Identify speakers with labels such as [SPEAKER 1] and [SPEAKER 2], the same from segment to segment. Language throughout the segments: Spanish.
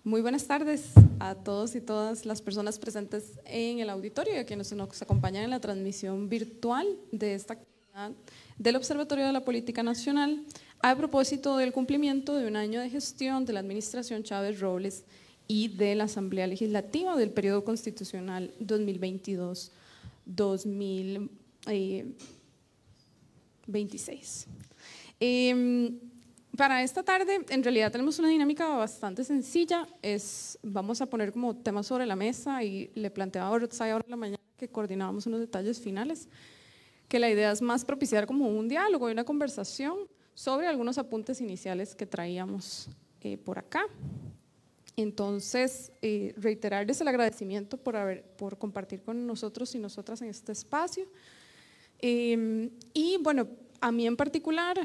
[SPEAKER 1] Muy buenas tardes a todos y todas las personas presentes en el auditorio y a quienes nos acompañan en la transmisión virtual de esta actividad del Observatorio de la Política Nacional a propósito del cumplimiento de un año de gestión de la Administración Chávez Robles y de la Asamblea Legislativa del periodo constitucional 2022-2026. Para esta tarde, en realidad tenemos una dinámica bastante sencilla. Vamos a poner como temas sobre la mesa y le planteaba a Rotzai ahora en la mañana que coordinábamos unos detalles finales, que la idea es más propiciar como un diálogo y una conversación sobre algunos apuntes iniciales que traíamos por acá. Entonces, reiterarles el agradecimiento por compartir con nosotros y nosotras en este espacio. Y bueno, a mí en particular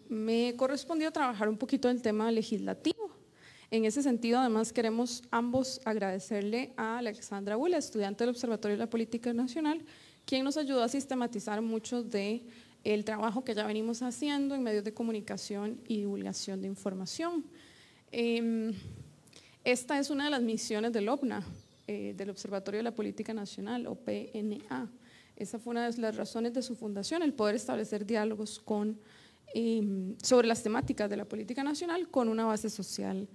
[SPEAKER 1] me correspondió trabajar un poquito el tema legislativo. En ese sentido, además, queremos ambos agradecerle a Alexandra Bula, estudiante del Observatorio de la Política Nacional, quien nos ayudó a sistematizar mucho del trabajo que ya venimos haciendo en medios de comunicación y divulgación de información. Esta es una de las misiones del OPNA, del Observatorio de la Política Nacional, o PNA. Esa fue una de las razones de su fundación, el poder establecer diálogos sobre las temáticas de la política nacional con una base social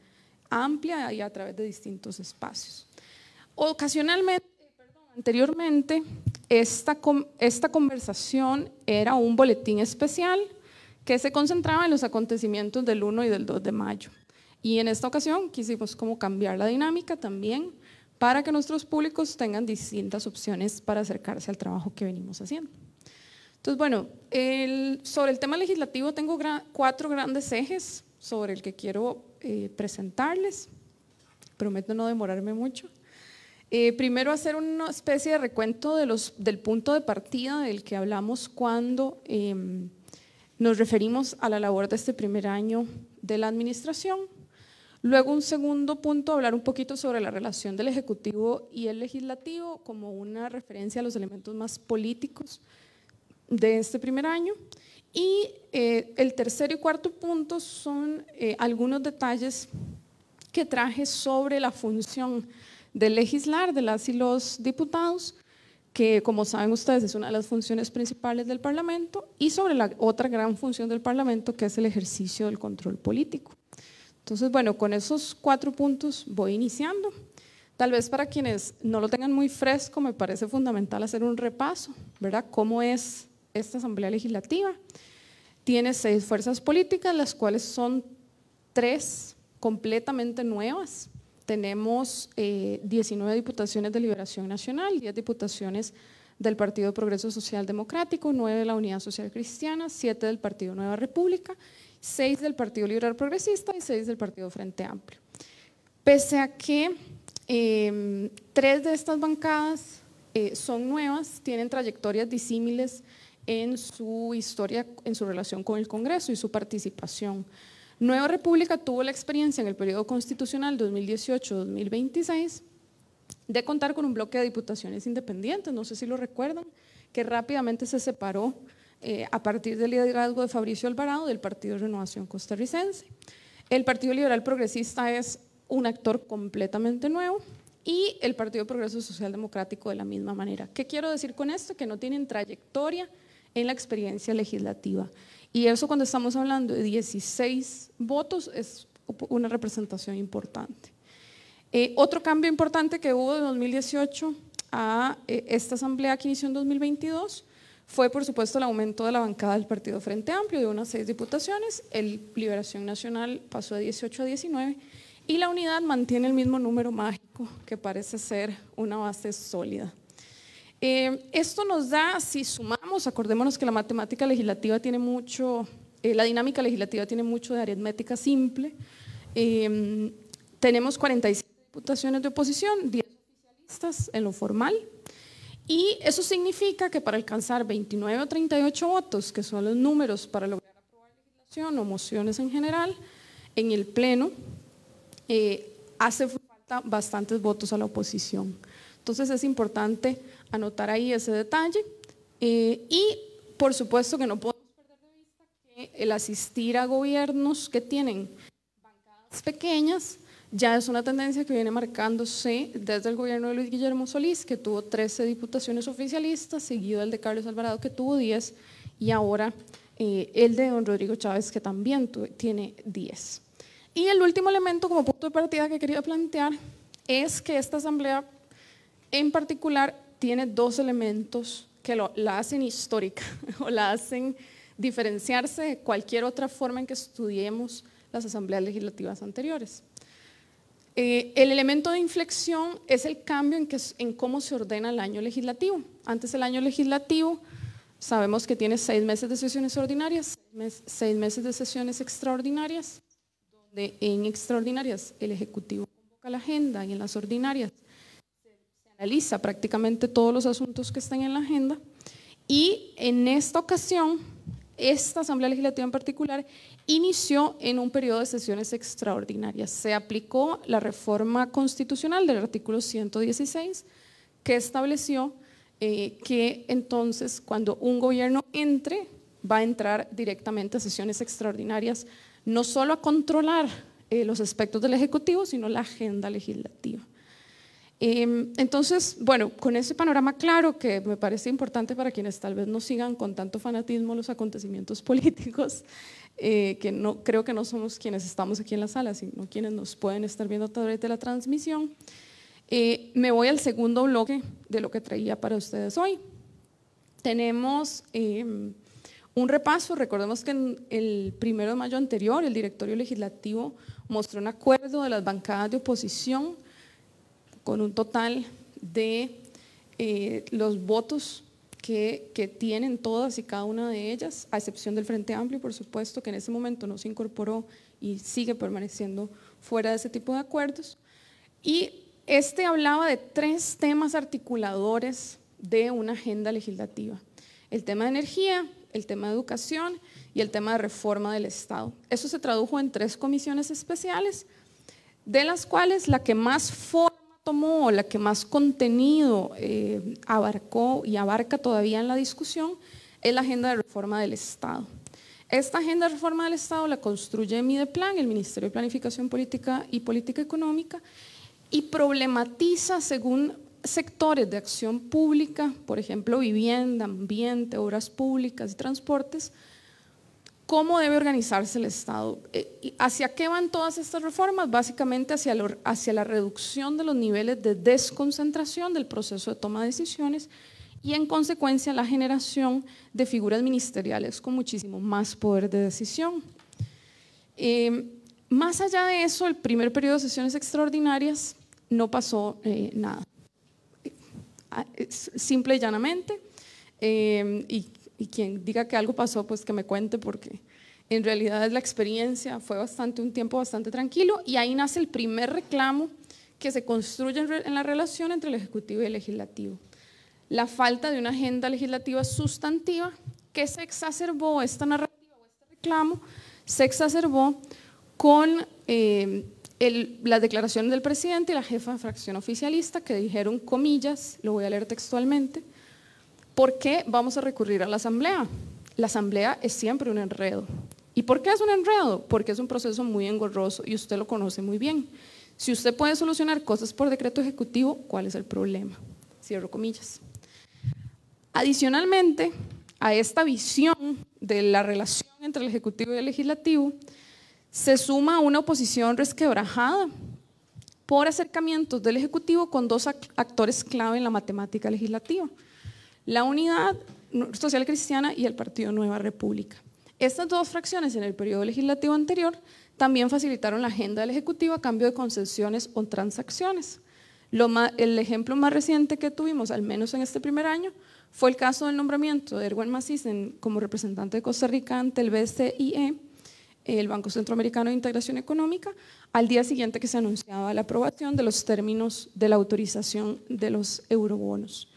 [SPEAKER 1] amplia y a través de distintos espacios. Anteriormente, esta conversación era un boletín especial que se concentraba en los acontecimientos del 1 y del 2 de mayo. Y en esta ocasión quisimos como cambiar la dinámica también para que nuestros públicos tengan distintas opciones para acercarse al trabajo que venimos haciendo. Entonces, bueno, sobre el tema legislativo tengo 4 grandes ejes sobre el que quiero presentarles. Prometo no demorarme mucho. Primero, hacer una especie de recuento del punto de partida del que hablamos cuando nos referimos a la labor de este primer año de la administración. Luego, un segundo punto, hablar un poquito sobre la relación del Ejecutivo y el Legislativo como una referencia a los elementos más políticos de este primer año. Y el tercer y cuarto punto son algunos detalles que traje sobre la función de legislar de las y los diputados, que como saben ustedes es una de las funciones principales del Parlamento, y sobre la otra gran función del Parlamento, que es el ejercicio del control político. Entonces, bueno, con esos 4 puntos voy iniciando. Tal vez para quienes no lo tengan muy fresco, me parece fundamental hacer un repaso, ¿verdad? ¿Cómo es esta Asamblea Legislativa? Tiene 6 fuerzas políticas, las cuales son 3 completamente nuevas. Tenemos 19 diputaciones de Liberación Nacional, 10 diputaciones del Partido Progreso Social Democrático, 9 de la Unidad Social Cristiana, 7 del Partido Nueva República, 6 del Partido Liberal Progresista y 6 del Partido Frente Amplio. Pese a que 3 de estas bancadas son nuevas, tienen trayectorias disímiles en su historia, en su relación con el Congreso y su participación. Nueva República tuvo la experiencia en el periodo constitucional 2018-2026 de contar con un bloque de diputaciones independientes, no sé si lo recuerdan, que rápidamente se separó a partir del liderazgo de Fabricio Alvarado del Partido Renovación Costarricense. El Partido Liberal Progresista es un actor completamente nuevo y el Partido Progreso Social Democrático de la misma manera. ¿Qué quiero decir con esto? Que no tienen trayectoria en la experiencia legislativa. Y eso, cuando estamos hablando de 16 votos, es una representación importante. Otro cambio importante que hubo de 2018 a esta asamblea que inició en 2022 fue, por supuesto, el aumento de la bancada del Partido Frente Amplio de unas 6 diputaciones. El Liberación Nacional pasó de 18 a 19 y la unidad mantiene el mismo número mágico, que parece ser una base sólida. Esto nos da, si sumamos, acordémonos que la matemática legislativa tiene mucho, la dinámica legislativa tiene mucho de aritmética simple. Tenemos 47 diputaciones de oposición, 10 oficialistas en lo formal, y eso significa que para alcanzar 29 o 38 votos, que son los números para lograr aprobar legislación o mociones en general, en el Pleno, hace falta bastantes votos a la oposición. Entonces es importante anotar ahí ese detalle y por supuesto que no podemos perder de vista que el asistir a gobiernos que tienen bancadas pequeñas Ya es una tendencia que viene marcándose desde el gobierno de Luis Guillermo Solís, que tuvo 13 diputaciones oficialistas, seguido el de Carlos Alvarado, que tuvo 10, y ahora el de don Rodrigo Chávez, que también tiene 10. Y el último elemento como punto de partida que quería plantear es que esta asamblea en particular tiene dos elementos que la hacen histórica o la hacen diferenciarse de cualquier otra forma en que estudiemos las asambleas legislativas anteriores. El elemento de inflexión es el cambio en cómo se ordena el año legislativo. Antes el año legislativo sabemos que tiene 6 meses de sesiones ordinarias, 6 meses de sesiones extraordinarias, donde en extraordinarias el Ejecutivo convoca la agenda y en las ordinarias se analiza prácticamente todos los asuntos que están en la agenda. Y en esta ocasión, esta Asamblea Legislativa en particular inició en un periodo de sesiones extraordinarias. Se aplicó la reforma constitucional del artículo 116, que estableció que entonces cuando un gobierno entre, va a entrar directamente a sesiones extraordinarias, no solo a controlar los aspectos del Ejecutivo, sino la agenda legislativa. Entonces, bueno, con ese panorama claro que me parece importante para quienes tal vez no sigan con tanto fanatismo los acontecimientos políticos, que no, creo que no somos quienes estamos aquí en la sala, sino quienes nos pueden estar viendo a través de la transmisión, me voy al segundo bloque de lo que traía para ustedes hoy. Tenemos un repaso. Recordemos que el 1 de mayo anterior el directorio legislativo mostró un acuerdo de las bancadas de oposición con un total de los votos que tienen todas y cada una de ellas, a excepción del Frente Amplio, por supuesto, que en ese momento no se incorporó y sigue permaneciendo fuera de ese tipo de acuerdos. Y hablaba de 3 temas articuladores de una agenda legislativa: el tema de energía, el tema de educación y el tema de reforma del Estado. Eso se tradujo en 3 comisiones especiales, de las cuales la que más forma tomó, la que más contenido abarcó y abarca todavía en la discusión, es la agenda de reforma del Estado. Esta agenda de reforma del Estado la construye Mideplan, el Ministerio de Planificación Política y Política Económica, y problematiza según sectores de acción pública, por ejemplo, vivienda, ambiente, obras públicas y transportes, cómo debe organizarse el Estado. ¿Hacia qué van todas estas reformas? Básicamente hacia la reducción de los niveles de desconcentración del proceso de toma de decisiones y en consecuencia la generación de figuras ministeriales con muchísimo más poder de decisión. Más allá de eso, el primer periodo de sesiones extraordinarias no pasó nada. Simple y llanamente, y quien diga que algo pasó, pues que me cuente, porque en realidad la experiencia fue un tiempo bastante tranquilo, y ahí nace el primer reclamo que se construye en la relación entre el Ejecutivo y el Legislativo: la falta de una agenda legislativa sustantiva, que se exacerbó, esta narrativa o este reclamo se exacerbó con las declaraciones del presidente y la jefa de fracción oficialista, que dijeron, comillas, lo voy a leer textualmente: ¿por qué vamos a recurrir a la asamblea? La asamblea es siempre un enredo. ¿Y por qué es un enredo? Porque es un proceso muy engorroso y usted lo conoce muy bien. Si usted puede solucionar cosas por decreto ejecutivo, ¿cuál es el problema? Cierro comillas. Adicionalmente a esta visión de la relación entre el Ejecutivo y el Legislativo, se suma una oposición resquebrajada por acercamientos del Ejecutivo con 2 actores clave en la matemática legislativa: la Unidad Social Cristiana y el Partido Nueva República. Estas 2 fracciones en el periodo legislativo anterior también facilitaron la agenda del Ejecutivo a cambio de concesiones o transacciones. El ejemplo más reciente que tuvimos, al menos en este primer año, fue el caso del nombramiento de Erwin Macís como representante de Costa Rica ante el BCIE, el Banco Centroamericano de Integración Económica, al día siguiente que se anunciaba la aprobación de los términos de la autorización de los eurobonos.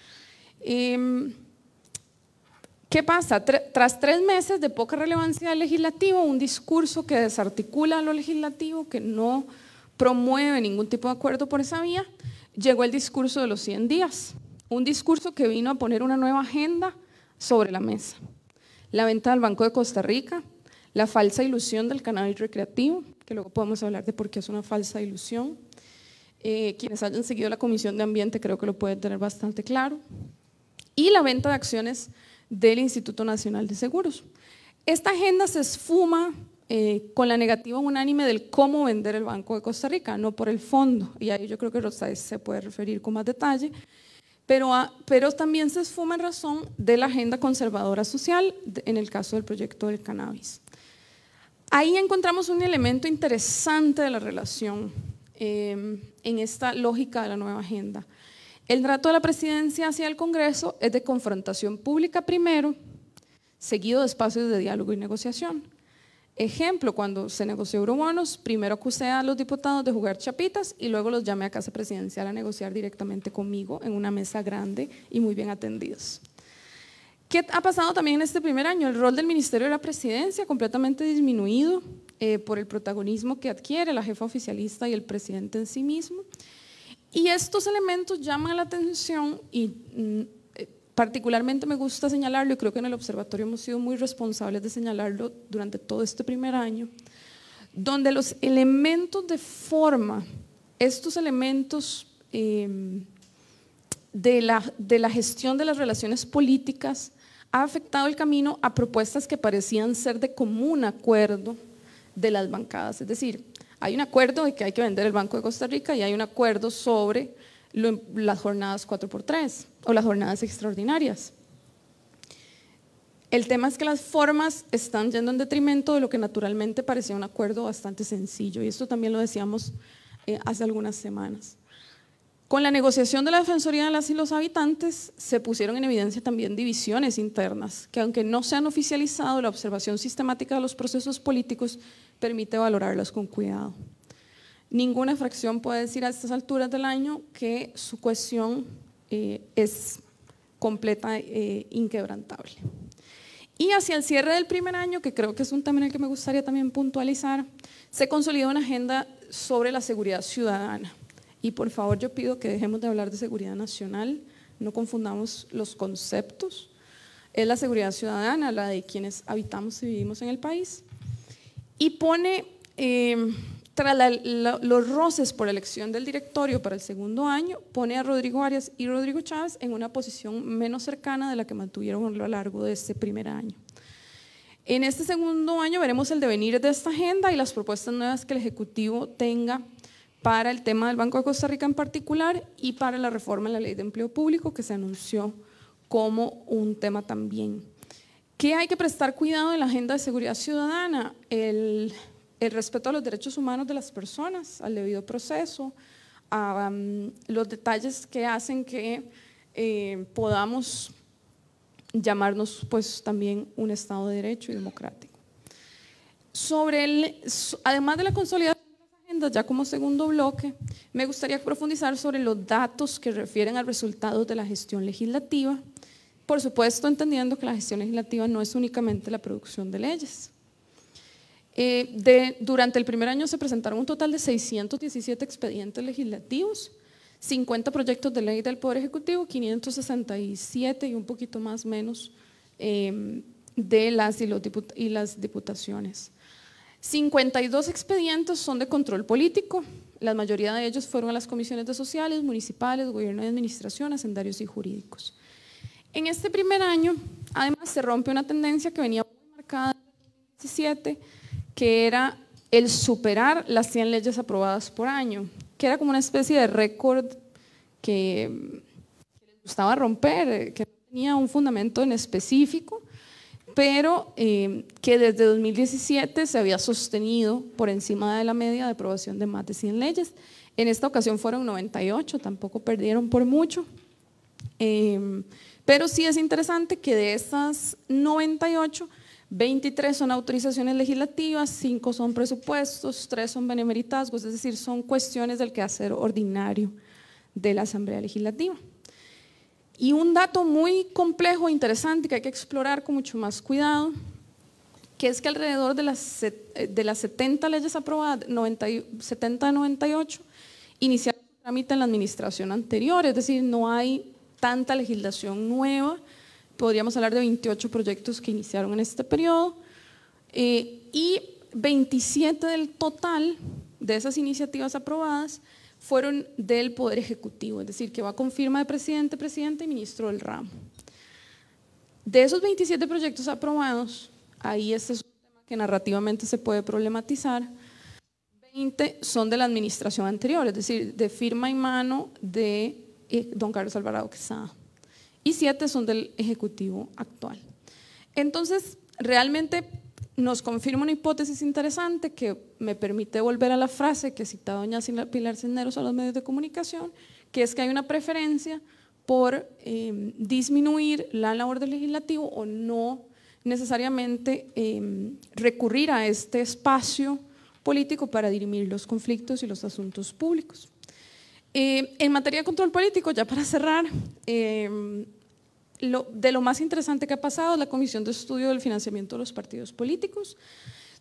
[SPEAKER 1] ¿Qué pasa? Tras 3 meses de poca relevancia del legislativo, un discurso que desarticula lo legislativo, que no promueve ningún tipo de acuerdo por esa vía, llegó el discurso de los 100 días, un discurso que vino a poner una nueva agenda sobre la mesa: la venta del Banco de Costa Rica, la falsa ilusión del cannabis recreativo, que luego podemos hablar de por qué es una falsa ilusión. Quienes hayan seguido la Comisión de Ambiente creo que lo pueden tener bastante claro. Y la venta de acciones del Instituto Nacional de Seguros. Esta agenda se esfuma con la negativa unánime del cómo vender el Banco de Costa Rica, no por el fondo, y ahí yo creo que Rosales se puede referir con más detalle, pero también se esfuma en razón de la agenda conservadora social en el caso del proyecto del cannabis. Ahí encontramos un elemento interesante de la relación en esta lógica de la nueva agenda. El trato de la presidencia hacia el Congreso es de confrontación pública primero, seguido de espacios de diálogo y negociación. Ejemplo, cuando se negoció eurobonos, primero acusé a los diputados de jugar chapitas y luego los llamé a casa presidencial a negociar directamente conmigo en una mesa grande y muy bien atendidos. ¿Qué ha pasado también en este primer año? El rol del Ministerio de la Presidencia completamente disminuido por el protagonismo que adquiere la jefa oficialista y el presidente en sí mismo. Y estos elementos llaman la atención y particularmente me gusta señalarlo, y creo que en el observatorio hemos sido muy responsables de señalarlo durante todo este primer año, donde los elementos de forma, estos elementos de la gestión de las relaciones políticas, ha afectado el camino a propuestas que parecían ser de común acuerdo de las bancadas. Es decir, hay un acuerdo de que hay que vender el Banco de Costa Rica y hay un acuerdo sobre las jornadas 4x3 o las jornadas extraordinarias. El tema es que las formas están yendo en detrimento de lo que naturalmente parecía un acuerdo bastante sencillo, y esto también lo decíamos hace algunas semanas. Con la negociación de la Defensoría de las y los habitantes se pusieron en evidencia también divisiones internas, que aunque no se han oficializado, la observación sistemática de los procesos políticos permite valorarlas con cuidado. Ninguna fracción puede decir a estas alturas del año que su cohesión es completa e inquebrantable. Y hacia el cierre del primer año, que creo que es un tema en el que me gustaría también puntualizar, se consolida una agenda sobre la seguridad ciudadana. Y por favor yo pido que dejemos de hablar de seguridad nacional, no confundamos los conceptos. Es la seguridad ciudadana, la de quienes habitamos y vivimos en el país. Y pone, tras los roces por elección del directorio para el segundo año, pone a Rodrigo Arias y Rodrigo Chávez en una posición menos cercana de la que mantuvieron a lo largo de este primer año. En este segundo año veremos el devenir de esta agenda y las propuestas nuevas que el Ejecutivo tenga para el tema del Banco de Costa Rica en particular y para la reforma en la Ley de Empleo Público, que se anunció como un tema también. ¿Qué hay que prestar cuidado en la agenda de seguridad ciudadana? El respeto a los derechos humanos de las personas, al debido proceso, a los detalles que hacen que podamos llamarnos pues también un Estado de Derecho y democrático. Además de la consolidación de las agendas, ya como segundo bloque, me gustaría profundizar sobre los datos que refieren al resultado de la gestión legislativa, por supuesto entendiendo que la gestión legislativa no es únicamente la producción de leyes. Durante el primer año se presentaron un total de 617 expedientes legislativos, 50 proyectos de ley del Poder Ejecutivo, 567 y un poquito más menos de las y las diputaciones. 52 expedientes son de control político, la mayoría de ellos fueron a las comisiones de sociales, municipales, gobierno y administración, hacendarios y jurídicos. En este primer año, además, se rompe una tendencia que venía muy marcada en 2017, que era el superar las 100 leyes aprobadas por año, que era como una especie de récord que les gustaba romper, que no tenía un fundamento en específico, pero que desde 2017 se había sostenido por encima de la media de aprobación de más de 100 leyes. En esta ocasión fueron 98, tampoco perdieron por mucho, pero sí es interesante que de esas 98, 23 son autorizaciones legislativas, 5 son presupuestos, 3 son benemeritazgos, es decir, son cuestiones del quehacer ordinario de la Asamblea Legislativa. Y un dato muy complejo e interesante que hay que explorar con mucho más cuidado, que es que alrededor de las 70 leyes aprobadas, 70 de 98, iniciaron su trámite en la administración anterior, es decir, no hay tanta legislación nueva. Podríamos hablar de 28 proyectos que iniciaron en este periodo y 27 del total de esas iniciativas aprobadas fueron del Poder Ejecutivo, es decir, que va con firma de presidente, presidente y ministro del ramo. De esos 27 proyectos aprobados, ahí este es un tema que narrativamente se puede problematizar, 20 son de la administración anterior, es decir, de firma y mano de don Carlos Alvarado Quesada, y 7 son del Ejecutivo actual. Entonces, realmente nos confirma una hipótesis interesante que me permite volver a la frase que citaba doña Pilar Cisneros a los medios de comunicación, que es que hay una preferencia por disminuir la labor del legislativo o no necesariamente recurrir a este espacio político para dirimir los conflictos y los asuntos públicos. En materia de control político, ya para cerrar, de lo más interesante que ha pasado, la Comisión de Estudio del Financiamiento de los Partidos Políticos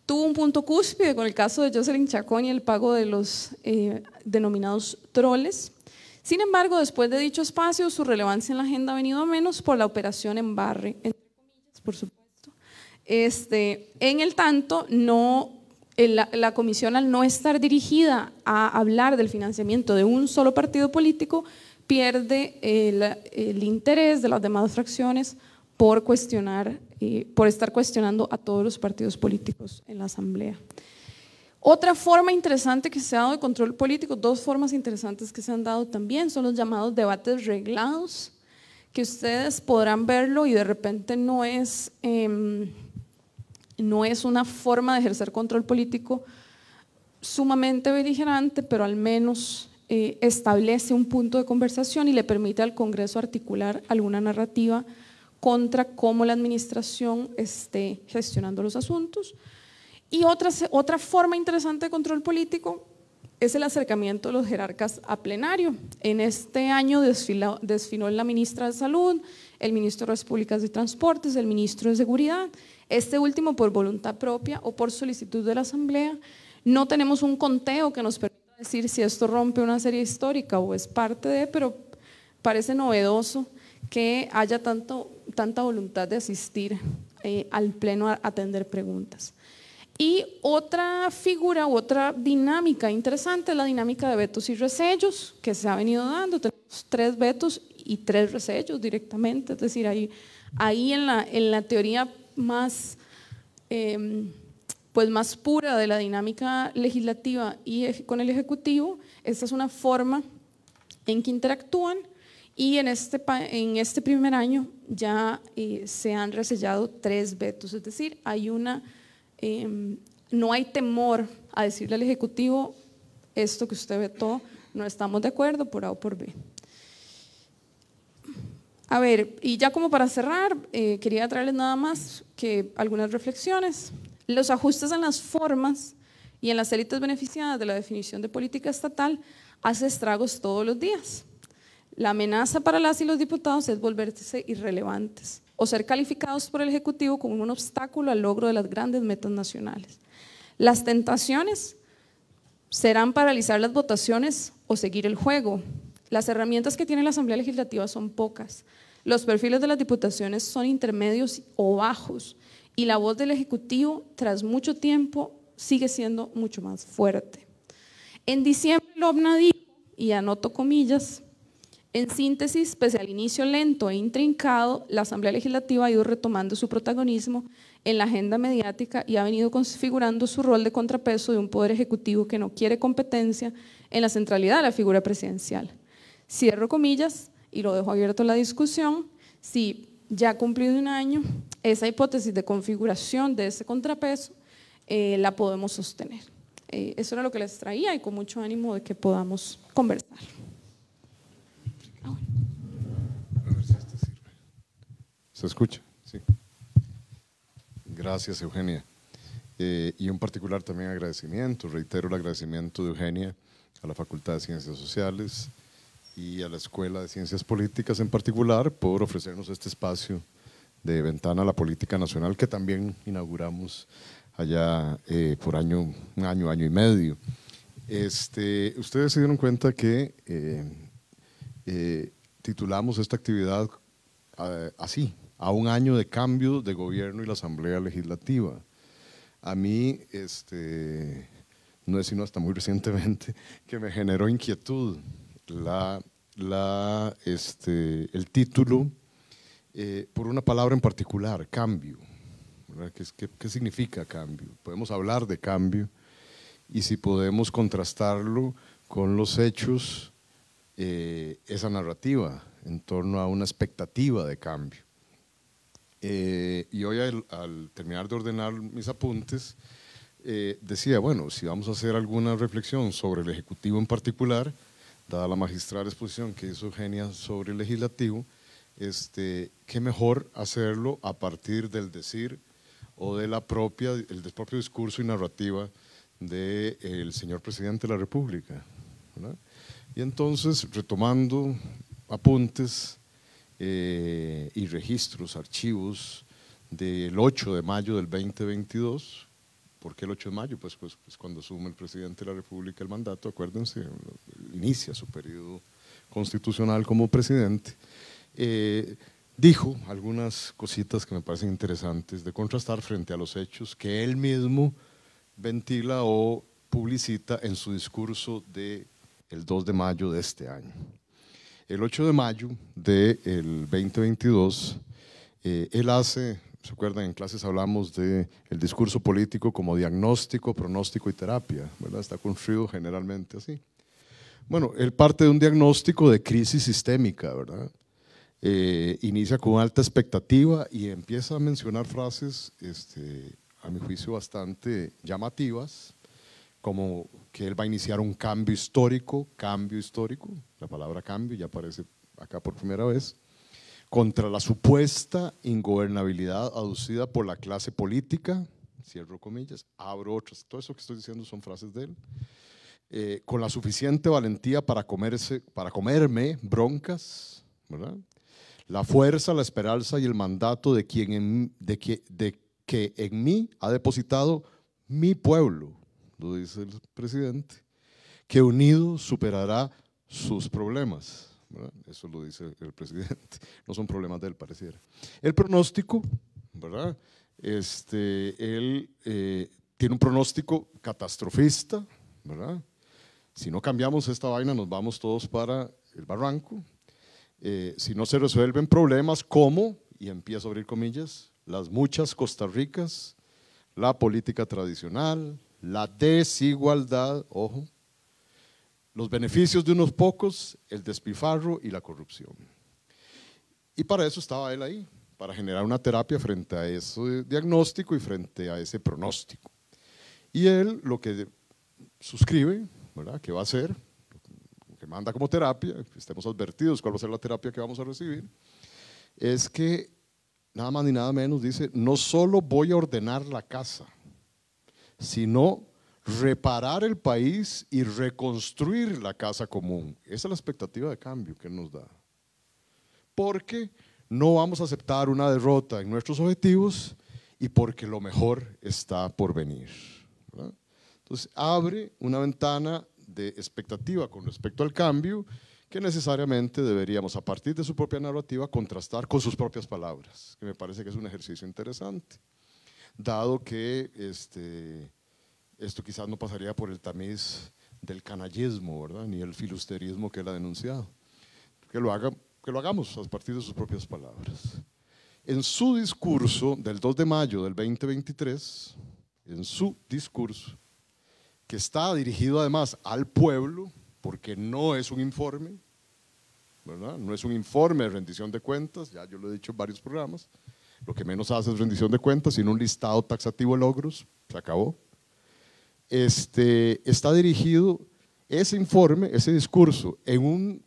[SPEAKER 1] tuvo un punto cúspide con el caso de Jocelyn Chacón y el pago de los denominados troles. Sin embargo, después de dicho espacio, su relevancia en la agenda ha venido a menos por la operación Embarre, entre comillas, por supuesto. En el tanto, la comisión, al no estar dirigida a hablar del financiamiento de un solo partido político, pierde el interés de las demás fracciones por estar cuestionando a todos los partidos políticos en la Asamblea. Otra forma interesante que se ha dado de control político, dos formas interesantes que se han dado también, son los llamados debates reglados, que ustedes podrán verlo y de repente no es una forma de ejercer control político sumamente beligerante, pero al menos establece un punto de conversación y le permite al Congreso articular alguna narrativa contra cómo la administración esté gestionando los asuntos. Y otra forma interesante de control político es el acercamiento de los jerarcas a plenario. En este año desfiló la ministra de Salud, el ministro de las Públicas y Transportes, el ministro de Seguridad, este último por voluntad propia o por solicitud de la Asamblea. No tenemos un conteo que nos permita decir si esto rompe una serie histórica o es parte de, pero parece novedoso que haya tanta voluntad de asistir al pleno a atender preguntas. Y otra figura u otra dinámica interesante es la dinámica de vetos y resellos que se ha venido dando. Tenemos 3 vetos y 3 resellos directamente, es decir, ahí en la teoría más más pura de la dinámica legislativa y con el Ejecutivo, esta es una forma en que interactúan y en este primer año ya se han resellado 3 vetos, es decir, no hay temor a decirle al Ejecutivo esto que usted vetó, no estamos de acuerdo por A o por B. A ver, y ya como para cerrar, quería traerles nada más que algunas reflexiones. Los ajustes en las formas y en las élites beneficiadas de la definición de política estatal hace estragos todos los días. La amenaza para las y los diputados es volverse irrelevantes o ser calificados por el Ejecutivo como un obstáculo al logro de las grandes metas nacionales. Las tentaciones serán paralizar las votaciones o seguir el juego. Las herramientas que tiene la Asamblea Legislativa son pocas. Los perfiles de las diputaciones son intermedios o bajos y la voz del Ejecutivo, tras mucho tiempo, sigue siendo mucho más fuerte. En diciembre, Lobna dijo, y anoto comillas, en síntesis, pese al inicio lento e intrincado, la Asamblea Legislativa ha ido retomando su protagonismo en la agenda mediática y ha venido configurando su rol de contrapeso de un poder ejecutivo que no quiere competencia en la centralidad de la figura presidencial. Cierro comillas y lo dejo abierto a la discusión. Si ya cumplido un año, esa hipótesis de configuración de ese contrapeso la podemos sostener. Eso era lo que les traía y con mucho ánimo de que podamos conversar.
[SPEAKER 2] A ver si este sirve. ¿Se escucha? Sí. Gracias, Eugenia. Y un particular también agradecimiento, reitero el agradecimiento de Eugenia a la Facultad de Ciencias Sociales y a la Escuela de Ciencias Políticas en particular por ofrecernos este espacio de ventana a la política nacional que también inauguramos allá por un año y medio. Ustedes se dieron cuenta que titulamos esta actividad así, a un año de cambio de gobierno y la Asamblea Legislativa. a mí no es sino hasta muy recientemente que me generó inquietud el título por una palabra en particular, cambio. ¿Qué significa cambio? Podemos hablar de cambio y si podemos contrastarlo con los hechos, esa narrativa en torno a una expectativa de cambio. Y hoy al terminar de ordenar mis apuntes, decía, bueno, si vamos a hacer alguna reflexión sobre el Ejecutivo en particular, dada la magistral exposición que hizo Eugenia sobre el Legislativo, qué mejor hacerlo a partir del decir o del propio discurso y narrativa del señor Presidente de la República, ¿verdad? Y entonces, retomando apuntes y registros, archivos del 8 de mayo del 2022, ¿por qué el 8 de mayo? Pues cuando asume el Presidente de la República el mandato, acuérdense, inicia su periodo constitucional como presidente. Dijo algunas cositas que me parecen interesantes de contrastar frente a los hechos que él mismo ventila o publicita en su discurso del 2 de mayo de este año. El 8 de mayo del 2022, él hace, ¿se acuerdan? En clases hablamos del discurso político como diagnóstico, pronóstico y terapia, ¿verdad? Está construido generalmente así. Bueno, él parte de un diagnóstico de crisis sistémica, ¿verdad? Inicia con alta expectativa y empieza a mencionar frases, a mi juicio, bastante llamativas, como que él va a iniciar un cambio histórico, la palabra cambio ya aparece acá por primera vez, contra la supuesta ingobernabilidad aducida por la clase política, cierro comillas, abro otras, todo eso que estoy diciendo son frases de él, con la suficiente valentía para comerme broncas, ¿verdad? La fuerza, la esperanza y el mandato de que en mí ha depositado mi pueblo, lo dice el presidente, que unido superará sus problemas, ¿verdad? Eso lo dice el presidente, no son problemas de él, pareciera. El pronóstico, ¿verdad? Él tiene un pronóstico catastrofista, ¿verdad? Si no cambiamos esta vaina nos vamos todos para el barranco. Si no se resuelven problemas como, y empiezo a abrir comillas, las muchas Costa Ricas, la política tradicional, la desigualdad, ojo, los beneficios de unos pocos, el despilfarro y la corrupción. Y para eso estaba él ahí, para generar una terapia frente a ese diagnóstico y frente a ese pronóstico. Y él lo que suscribe, ¿verdad?, que va a hacer, que manda como terapia, que estemos advertidos cuál va a ser la terapia que vamos a recibir, es que nada más ni nada menos dice, no solo voy a ordenar la casa, sino reparar el país y reconstruir la casa común. Esa es la expectativa de cambio que él nos da. Porque no vamos a aceptar una derrota en nuestros objetivos y porque lo mejor está por venir, ¿verdad? Entonces abre una ventana de expectativa con respecto al cambio que necesariamente deberíamos, a partir de su propia narrativa, contrastar con sus propias palabras, que me parece que es un ejercicio interesante, dado que esto quizás no pasaría por el tamiz del canallismo, ¿verdad?, ni el filibusterismo que él ha denunciado, que lo hagamos a partir de sus propias palabras. En su discurso del 2 de mayo del 2023, en su discurso, que está dirigido además al pueblo, porque no es un informe, ¿verdad? No es un informe de rendición de cuentas, ya yo lo he dicho en varios programas, lo que menos hace es rendición de cuentas, sino un listado taxativo de logros, se acabó. Está dirigido ese informe, ese discurso, en un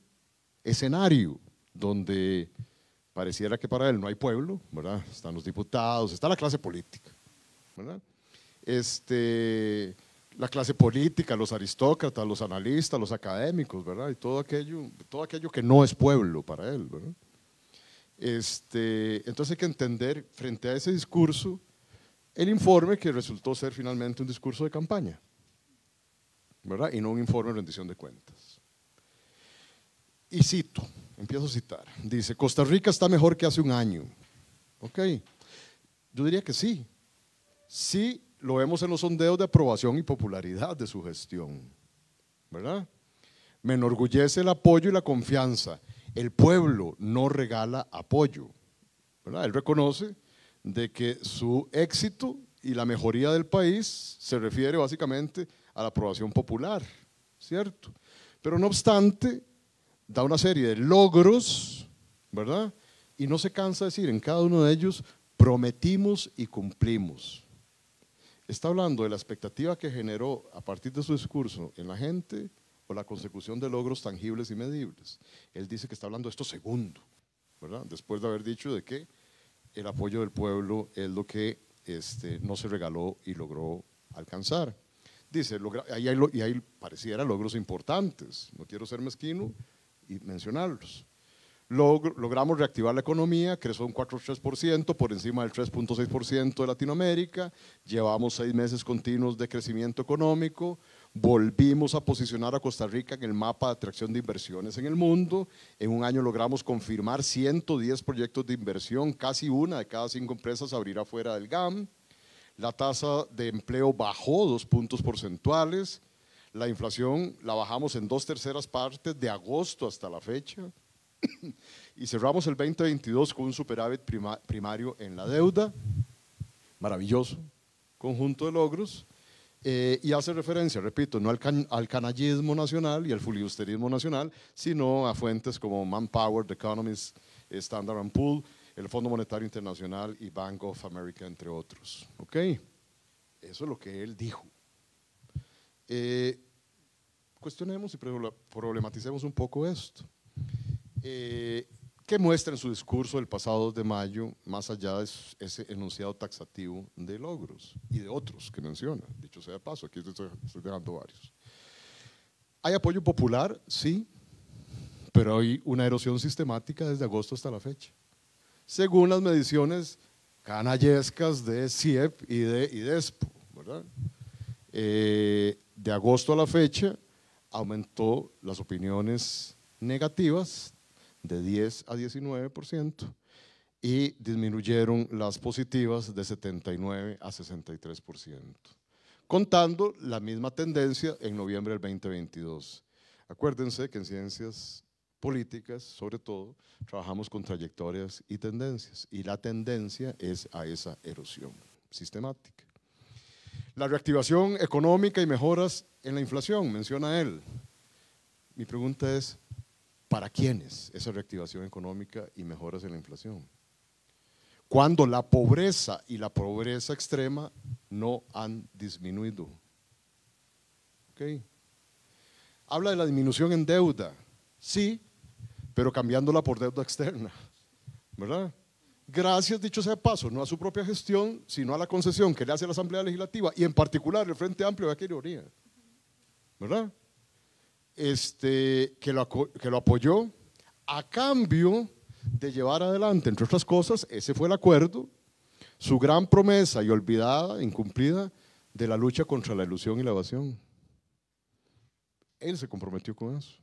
[SPEAKER 2] escenario donde pareciera que para él no hay pueblo, ¿verdad? Están los diputados, está la clase política, ¿verdad? La clase política, los aristócratas, los analistas, los académicos, ¿verdad? Y todo aquello que no es pueblo para él, ¿verdad? Entonces hay que entender frente a ese discurso el informe que resultó ser finalmente un discurso de campaña, ¿verdad? Y no un informe de rendición de cuentas. Y cito, empiezo a citar, dice, Costa Rica está mejor que hace un año. Ok, yo diría que sí. Sí, lo vemos en los sondeos de aprobación y popularidad de su gestión, ¿verdad? Me enorgullece el apoyo y la confianza. El pueblo no regala apoyo, ¿verdad? Él reconoce de que su éxito y la mejoría del país se refiere básicamente a la aprobación popular, ¿cierto? Pero no obstante, da una serie de logros, ¿verdad? Y no se cansa de decir en cada uno de ellos, prometimos y cumplimos. Está hablando de la expectativa que generó a partir de su discurso en la gente o la consecución de logros tangibles y medibles. Él dice que está hablando de esto segundo, ¿verdad? Después de haber dicho de que el apoyo del pueblo es lo que no se regaló y logró alcanzar. Dice, y ahí pareciera logros importantes, no quiero ser mezquino y mencionarlos. Logramos reactivar la economía, creció un 4,3% por encima del 3,6% de Latinoamérica, llevamos 6 meses continuos de crecimiento económico, volvimos a posicionar a Costa Rica en el mapa de atracción de inversiones en el mundo, en un año logramos confirmar 110 proyectos de inversión, casi 1 de cada 5 empresas abrirá fuera del GAM, la tasa de empleo bajó 2 puntos porcentuales, la inflación la bajamos en 2/3 partes de agosto hasta la fecha, y cerramos el 2022 con un superávit primario en la deuda, maravilloso conjunto de logros, y hace referencia, repito, no al canallismo nacional y al filibusterismo nacional, sino a fuentes como Manpower, The Economist, Standard & Poor's, el Fondo Monetario Internacional y Bank of America, entre otros. ¿Ok? Eso es lo que él dijo. Cuestionemos y problematicemos un poco esto. ¿Qué muestra en su discurso del pasado 2 de mayo, más allá de ese enunciado taxativo de logros y de otros que menciona? Dicho sea de paso, aquí estoy dejando varios. ¿Hay apoyo popular? Sí, pero hay una erosión sistemática desde agosto hasta la fecha. Según las mediciones canallescas de CIEP y de IDESPO, ¿verdad? De agosto a la fecha aumentó las opiniones negativas de 10 a 19% y disminuyeron las positivas de 79 a 63%, contando la misma tendencia en noviembre del 2022. Acuérdense que en ciencias políticas, sobre todo, trabajamos con trayectorias y tendencias, y la tendencia es a esa erosión sistemática. La reactivación económica y mejoras en la inflación, menciona él. Mi pregunta es, ¿para quiénes esa reactivación económica y mejoras en la inflación? Cuando la pobreza y la pobreza extrema no han disminuido. ¿Okay? Habla de la disminución en deuda, sí, pero cambiándola por deuda externa, ¿verdad? Gracias, dicho sea de paso, no a su propia gestión, sino a la concesión que le hace la Asamblea Legislativa y en particular el Frente Amplio, de qué ironía, ¿verdad? Que lo apoyó a cambio de llevar adelante, entre otras cosas, ese fue el acuerdo, su gran promesa y olvidada, incumplida, de la lucha contra la elusión y la evasión. Él se comprometió con eso,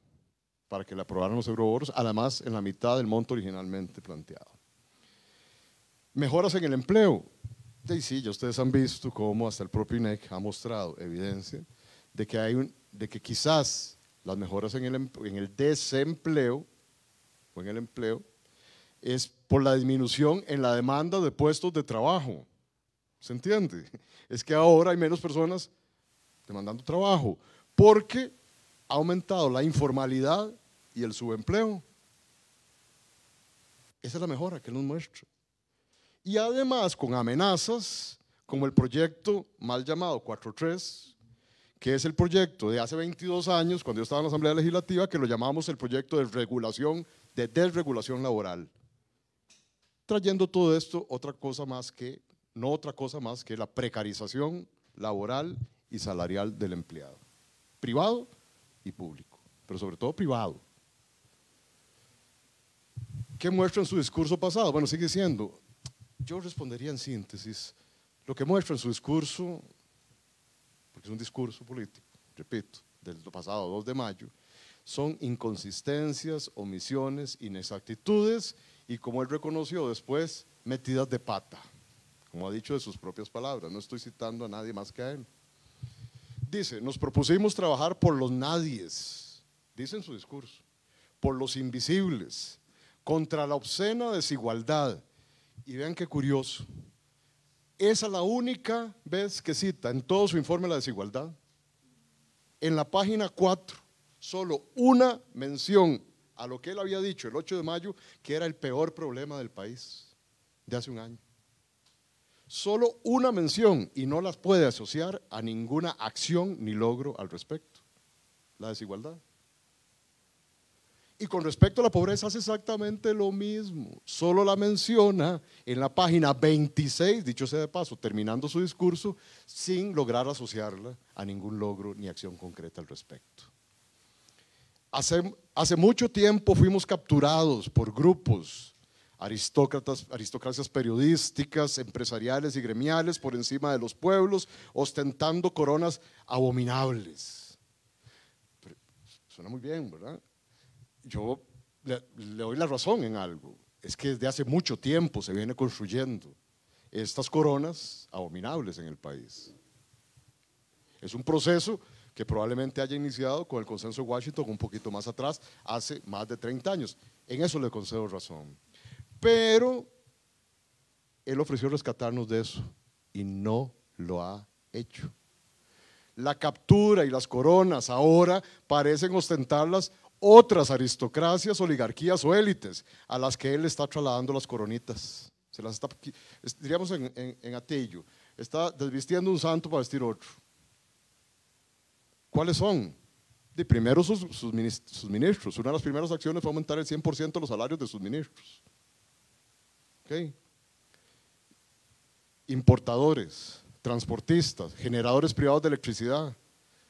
[SPEAKER 2] para que le aprobaran los eurobonos, además en la mitad del monto originalmente planteado. Mejoras en el empleo. Sí, ya ustedes han visto cómo hasta el propio INEC ha mostrado evidencia de que quizás las mejoras en el desempleo o en el empleo es por la disminución en la demanda de puestos de trabajo. ¿Se entiende? Es que ahora hay menos personas demandando trabajo porque ha aumentado la informalidad y el subempleo. Esa es la mejora que nos muestra. Y además con amenazas como el proyecto mal llamado 4.3, que es el proyecto de hace 22 años, cuando yo estaba en la Asamblea Legislativa, que lo llamamos el proyecto de desregulación laboral. Trayendo todo esto, no otra cosa más que la precarización laboral y salarial del empleado, privado y público, pero sobre todo privado. ¿Qué muestra en su discurso pasado? Bueno, sigue siendo, yo respondería en síntesis, lo que muestra en su discurso, porque es un discurso político, repito, del pasado 2 de mayo, son inconsistencias, omisiones, inexactitudes y, como él reconoció después, metidas de pata, como ha dicho de sus propias palabras, no estoy citando a nadie más que a él. Dice, nos propusimos trabajar por los nadies, dice en su discurso, por los invisibles, contra la obscena desigualdad. Y vean qué curioso, esa es la única vez que cita en todo su informe la desigualdad. En la página 4, solo una mención a lo que él había dicho el 8 de mayo, que era el peor problema del país de hace un año. Solo una mención, y no las puede asociar a ninguna acción ni logro al respecto, la desigualdad. Y con respecto a la pobreza hace exactamente lo mismo, solo la menciona en la página 26, dicho sea de paso, terminando su discurso, sin lograr asociarla a ningún logro ni acción concreta al respecto. Hace mucho tiempo fuimos capturados por grupos, aristocracias periodísticas, empresariales y gremiales por encima de los pueblos, ostentando coronas abominables. Pero suena muy bien, ¿verdad? Yo le doy la razón en algo, es que desde hace mucho tiempo se viene construyendo estas coronas abominables en el país. Es un proceso que probablemente haya iniciado con el consenso de Washington un poquito más atrás, hace más de 30 años. En eso le concedo razón. Pero él ofreció rescatarnos de eso y no lo ha hecho. La captura y las coronas ahora parecen ostentarlas otras aristocracias, oligarquías o élites a las que él está trasladando las coronitas. Se las está, diríamos en Atillo, está desvistiendo un santo para vestir otro. ¿Cuáles son? De primero sus ministros. Una de las primeras acciones fue aumentar el 100% de los salarios de sus ministros. ¿Okay? Importadores, transportistas, generadores privados de electricidad,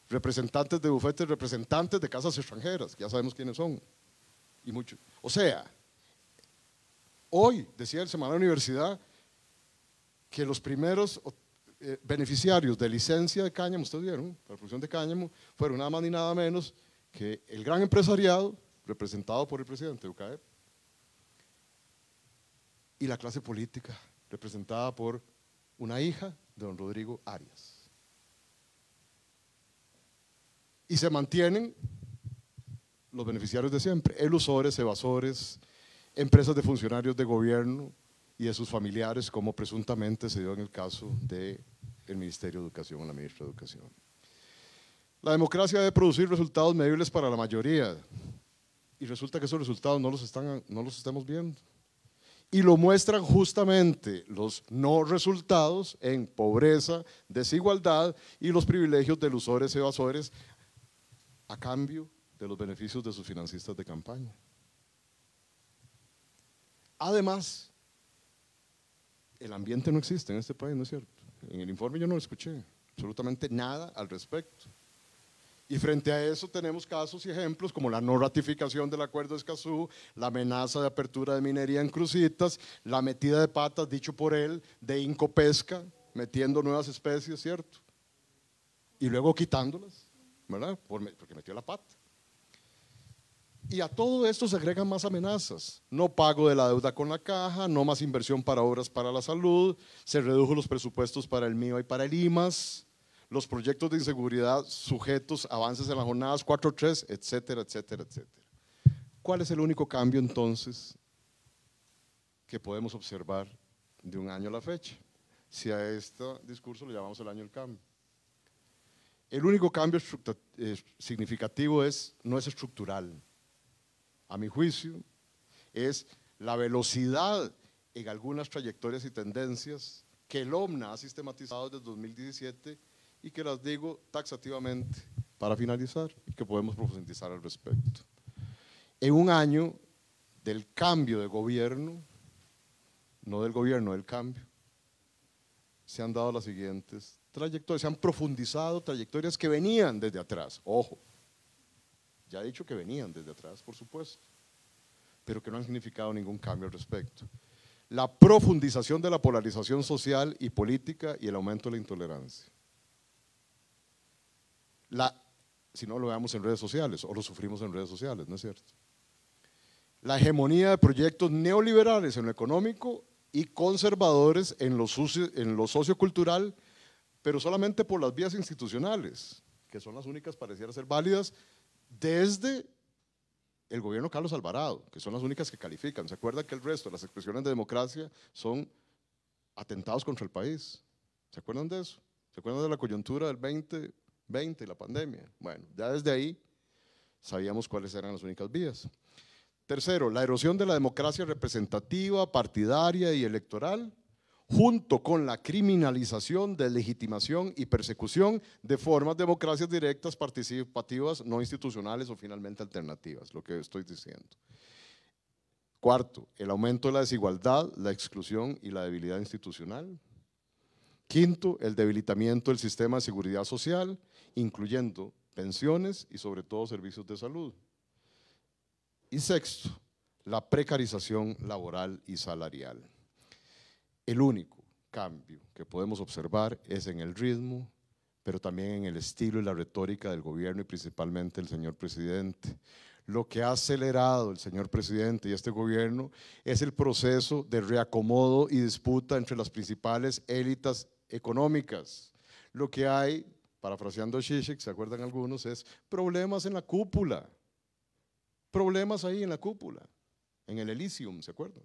[SPEAKER 2] representantes de bufetes, representantes de casas extranjeras, ya sabemos quiénes son, y muchos. O sea, hoy, decía el Semanario de la Universidad, que los primeros beneficiarios de licencia de cáñamo, ustedes vieron, para la producción de cáñamo, fueron nada más ni nada menos que el gran empresariado, representado por el presidente de UCAEP, y la clase política, representada por una hija de don Rodrigo Arias. Y se mantienen los beneficiarios de siempre, elusores, evasores, empresas de funcionarios de gobierno y de sus familiares, como presuntamente se dio en el caso del Ministerio de Educación o la ministra de Educación. La democracia debe producir resultados medibles para la mayoría, y resulta que esos resultados no los estamos viendo. Y lo muestran justamente los no resultados en pobreza, desigualdad y los privilegios de elusores, evasores, a cambio de los beneficios de sus financistas de campaña. Además, el ambiente no existe en este país, ¿no es cierto? En el informe yo no escuché absolutamente nada al respecto. Y frente a eso tenemos casos y ejemplos como la no ratificación del acuerdo de Escazú, la amenaza de apertura de minería en Cruzitas, la metida de patas, dicho por él, de Incopesca, metiendo nuevas especies, ¿cierto? Y luego quitándolas, ¿verdad? Porque metió la pata. Y a todo esto se agregan más amenazas, no pago de la deuda con la caja, no más inversión para obras para la salud, se redujo los presupuestos para el MIBA y para el IMAS, los proyectos de inseguridad sujetos a avances en las jornadas 4.3, etcétera, etcétera, etcétera. ¿Cuál es el único cambio entonces que podemos observar de un año a la fecha? Si a este discurso le llamamos el año del cambio. El único cambio significativo no es estructural. A mi juicio, es la velocidad en algunas trayectorias y tendencias que el OMNA ha sistematizado desde 2017 y que las digo taxativamente para finalizar y que podemos profundizar al respecto. En un año del cambio de gobierno, no del gobierno, del cambio, se han dado las siguientes trayectorias, se han profundizado trayectorias que venían desde atrás, ojo, ya he dicho que venían desde atrás, por supuesto, pero que no han significado ningún cambio al respecto. La profundización de la polarización social y política y el aumento de la intolerancia. Si no lo veamos en redes sociales, o lo sufrimos en redes sociales, ¿no es cierto? La hegemonía de proyectos neoliberales en lo económico y conservadores en lo sociocultural, pero solamente por las vías institucionales, que son las únicas pareciera ser válidas desde el gobierno Carlos Alvarado, que son las únicas que califican. ¿Se acuerda que el resto de las expresiones de democracia son atentados contra el país? ¿Se acuerdan de eso? ¿Se acuerdan de la coyuntura del 2020 y la pandemia? Bueno, ya desde ahí sabíamos cuáles eran las únicas vías. Tercero, la erosión de la democracia representativa, partidaria y electoral, junto con la criminalización, deslegitimación y persecución de formas de democracias directas, participativas, no institucionales o finalmente alternativas, lo que estoy diciendo. Cuarto, el aumento de la desigualdad, la exclusión y la debilidad institucional. Quinto, el debilitamiento del sistema de seguridad social, incluyendo pensiones y sobre todo servicios de salud. Y sexto, la precarización laboral y salarial. El único cambio que podemos observar es en el ritmo, pero también en el estilo y la retórica del gobierno y principalmente el señor presidente. Lo que ha acelerado el señor presidente y este gobierno es el proceso de reacomodo y disputa entre las principales élites económicas. Lo que hay, parafraseando a Zizek, ¿se acuerdan algunos? Es problemas en la cúpula, problemas ahí en la cúpula, en el Elysium, ¿se acuerdan?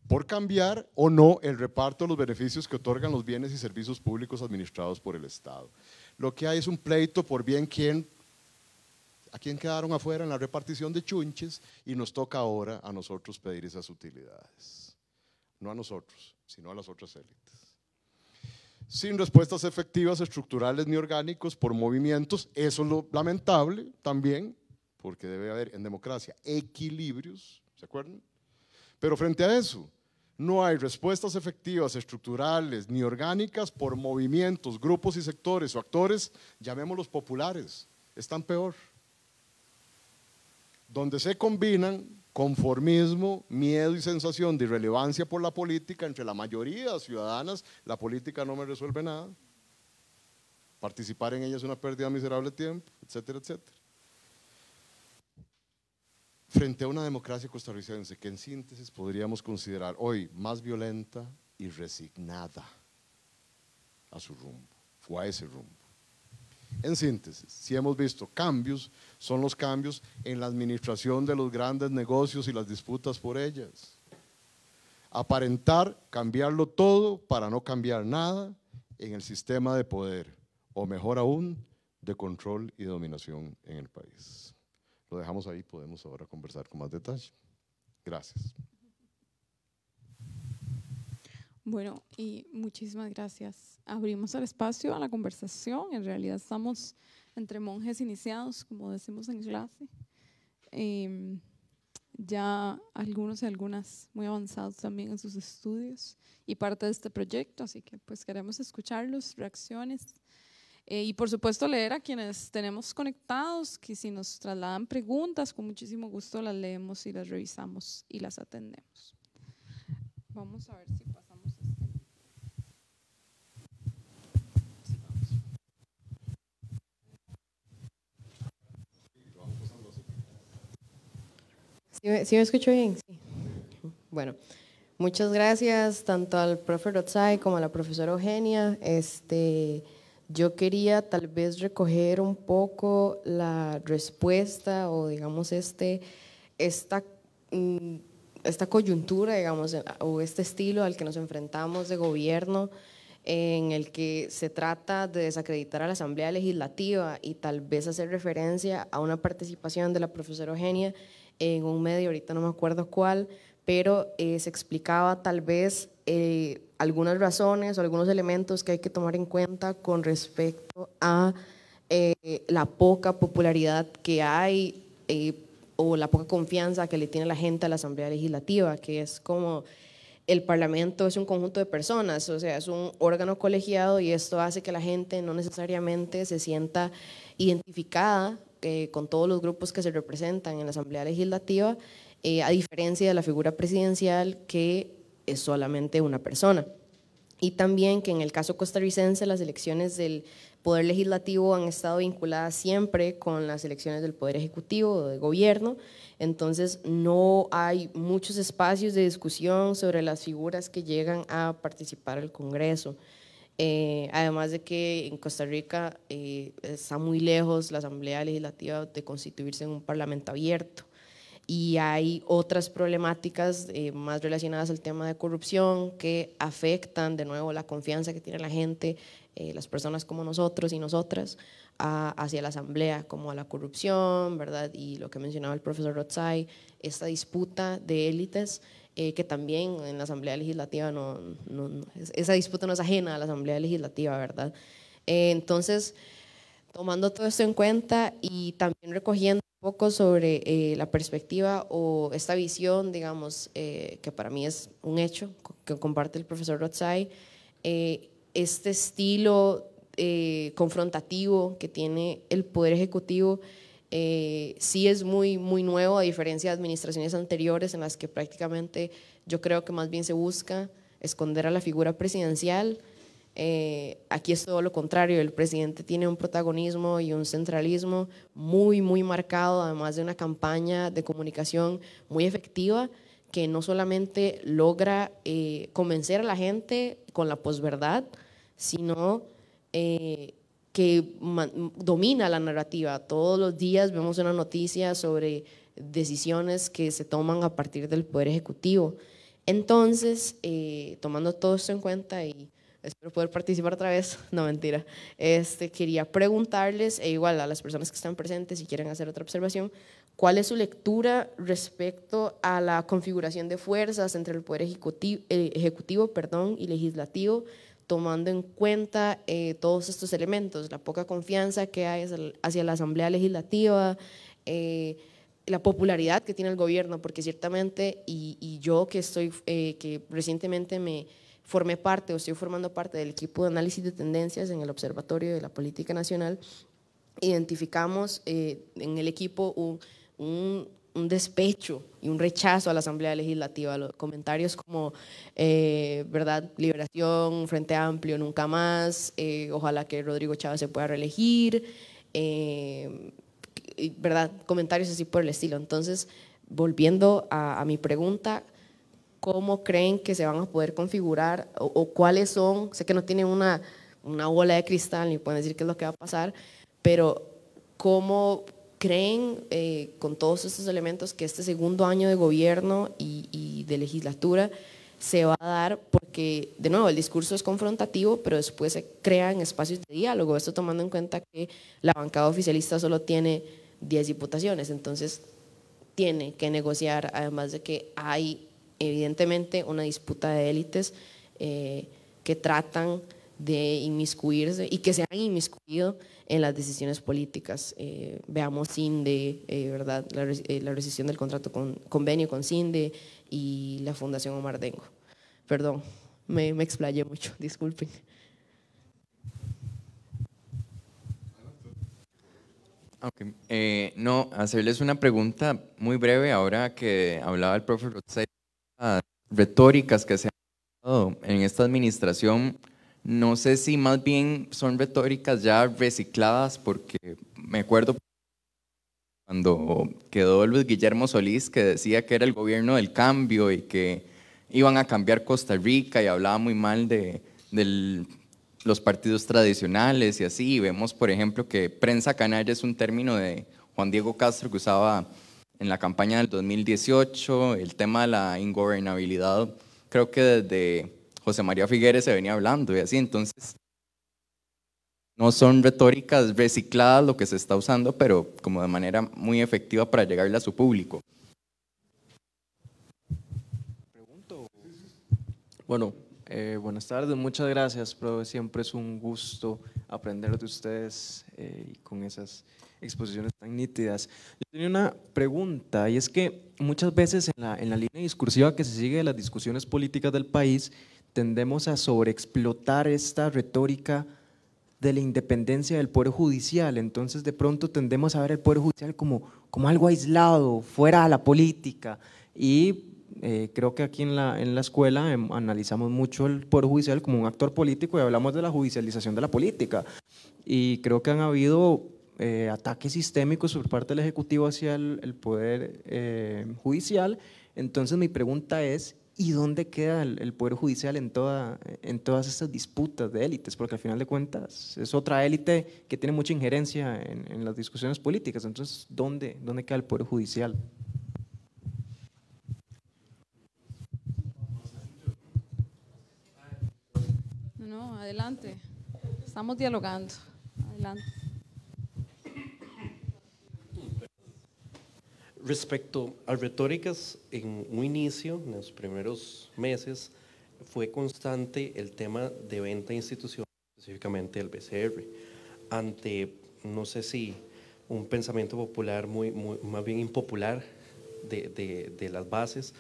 [SPEAKER 2] Por cambiar o no el reparto de los beneficios que otorgan los bienes y servicios públicos administrados por el Estado. Lo que hay es un pleito por bien a quién quedaron afuera en la repartición de chunches y nos toca ahora a nosotros pedir esas utilidades. No a nosotros, sino a las otras élites. Sin respuestas efectivas, estructurales ni orgánicos por movimientos, eso es lo lamentable también, porque debe haber en democracia equilibrios, ¿se acuerdan? Pero frente a eso, no hay respuestas efectivas, estructurales ni orgánicas por movimientos, grupos y sectores o actores, llamémoslos populares, están peor. Donde se combinan conformismo, miedo y sensación de irrelevancia por la política entre la mayoría de las ciudadanas, la política no me resuelve nada, participar en ella es una pérdida miserable de tiempo, etcétera, etcétera. Frente a una democracia costarricense que en síntesis podríamos considerar hoy más violenta y resignada a su rumbo, o a ese rumbo. En síntesis, si hemos visto cambios, son los cambios en la administración de los grandes negocios y las disputas por ellas. Aparentar cambiarlo todo para no cambiar nada en el sistema de poder, o mejor aún, de control y dominación en el país. Lo dejamos ahí, podemos ahora conversar con más detalle. Gracias.
[SPEAKER 1] Bueno, y muchísimas gracias. Abrimos el espacio a la conversación. En realidad estamos entre monjes iniciados, como decimos en clase. Ya algunos y algunas muy avanzados también en sus estudios y parte de este proyecto, así que pues queremos escucharlos, reacciones. Y por supuesto leer a quienes tenemos conectados, que si nos trasladan preguntas, con muchísimo gusto las leemos y las revisamos y las atendemos. Vamos a ver si pasamos este.
[SPEAKER 3] ¿Sí me escucho bien? Sí. Bueno, muchas gracias tanto al profe Rotzai como a la profesora Eugenia. Yo quería tal vez recoger un poco la respuesta o digamos esta coyuntura, digamos, o este estilo al que nos enfrentamos de gobierno en el que se trata de desacreditar a la Asamblea Legislativa y tal vez hacer referencia a una participación de la profesora Eugenia en un medio, ahorita no me acuerdo cuál, pero se explicaba tal vez algunas razones o algunos elementos que hay que tomar en cuenta con respecto a la poca popularidad que hay o la poca confianza que le tiene la gente a la Asamblea Legislativa, que es como el Parlamento es un conjunto de personas, o sea, es un órgano colegiado y esto hace que la gente no necesariamente se sienta identificada con todos los grupos que se representan en la Asamblea Legislativa, a diferencia de la figura presidencial que es solamente una persona. Y también que en el caso costarricense las elecciones del Poder Legislativo han estado vinculadas siempre con las elecciones del Poder Ejecutivo o de Gobierno, entonces no hay muchos espacios de discusión sobre las figuras que llegan a participar al Congreso. Además de que en Costa Rica está muy lejos la Asamblea Legislativa de constituirse en un parlamento abierto, y hay otras problemáticas más relacionadas al tema de corrupción que afectan de nuevo la confianza que tiene la gente, las personas como nosotros y nosotras, hacia la Asamblea, como a la corrupción, ¿verdad? Y lo que mencionaba el profesor Rotzai, esta disputa de élites, que también en la Asamblea Legislativa, esa disputa no es ajena a la Asamblea Legislativa, ¿verdad? Entonces, tomando todo esto en cuenta y también recogiendo un poco sobre la perspectiva o esta visión, digamos, que para mí es un hecho, que comparte el profesor Rotzai, este estilo confrontativo que tiene el Poder Ejecutivo sí es muy nuevo, a diferencia de administraciones anteriores en las que prácticamente yo creo que más bien se busca esconder a la figura presidencial. Aquí es todo lo contrario, el presidente tiene un protagonismo y un centralismo muy marcado, además de una campaña de comunicación muy efectiva que no solamente logra convencer a la gente con la posverdad, sino que domina la narrativa. Todos los días vemos una noticia sobre decisiones que se toman a partir del Poder Ejecutivo. Entonces, tomando todo esto en cuenta y espero poder participar otra vez, no mentira, quería preguntarles, e igual a las personas que están presentes si quieren hacer otra observación, ¿cuál es su lectura respecto a la configuración de fuerzas entre el Poder Ejecutivo y Legislativo, tomando en cuenta todos estos elementos, la poca confianza que hay hacia la Asamblea Legislativa, la popularidad que tiene el gobierno, porque ciertamente, y yo que recientemente me formé parte o estoy formando parte del equipo de análisis de tendencias en el Observatorio de la Política Nacional, identificamos en el equipo un despecho y un rechazo a la Asamblea Legislativa, los comentarios como, ¿verdad? Liberación, Frente Amplio, nunca más, ojalá que Rodrigo Chávez se pueda reelegir, ¿verdad? Comentarios así por el estilo. Entonces, volviendo a mi pregunta, ¿cómo creen que se van a poder configurar o cuáles son? Sé que no tienen una bola de cristal ni pueden decir qué es lo que va a pasar, pero ¿cómo creen con todos estos elementos que este segundo año de gobierno y de legislatura se va a dar? Porque de nuevo el discurso es confrontativo, pero después se crean espacios de diálogo, esto tomando en cuenta que la bancada oficialista solo tiene 10 diputaciones, entonces tiene que negociar, además de que hay evidentemente una disputa de élites que tratan de inmiscuirse y que se han inmiscuido en las decisiones políticas. Veamos CINDE, ¿verdad? La rescisión del convenio con CINDE y la Fundación Omar Dengo. Perdón, me explayé mucho, disculpen.
[SPEAKER 4] Okay. No, hacerles una pregunta muy breve ahora que hablaba el profesor Rotzai, retóricas que se han dado en esta administración. No sé si más bien son retóricas ya recicladas, porque me acuerdo cuando quedó Luis Guillermo Solís, que decía que era el gobierno del cambio y que iban a cambiar Costa Rica y hablaba muy mal de los partidos tradicionales y así. Y vemos, por ejemplo, que prensa canalla es un término de Juan Diego Castro que usaba en la campaña del 2018, el tema de la ingobernabilidad, creo que desde José María Figueres se venía hablando y así. Entonces, no son retóricas recicladas lo que se está usando, pero como de manera muy efectiva para llegarle a su público.
[SPEAKER 5] Bueno, buenas tardes, muchas gracias, profe. Siempre es un gusto aprender de ustedes y con esas exposiciones tan nítidas. Yo tenía una pregunta, y es que muchas veces en la línea discursiva que se sigue de las discusiones políticas del país, tendemos a sobreexplotar esta retórica de la independencia del Poder Judicial. Entonces de pronto tendemos a ver el Poder Judicial como algo aislado, fuera de la política, y creo que aquí en la escuela analizamos mucho el Poder Judicial como un actor político y hablamos de la judicialización de la política. y creo que han habido ataques sistémicos por parte del Ejecutivo hacia el Poder Judicial. Entonces mi pregunta es, ¿y dónde queda el Poder Judicial en todas estas disputas de élites? Porque al final de cuentas es otra élite que tiene mucha injerencia en las discusiones políticas. Entonces, ¿dónde queda el Poder Judicial?
[SPEAKER 1] No, adelante. Estamos dialogando. Adelante.
[SPEAKER 6] Respecto a retóricas, en un inicio, en los primeros meses, fue constante el tema de venta de instituciones, específicamente el BCR, ante, no sé si un pensamiento popular más bien impopular de las bases,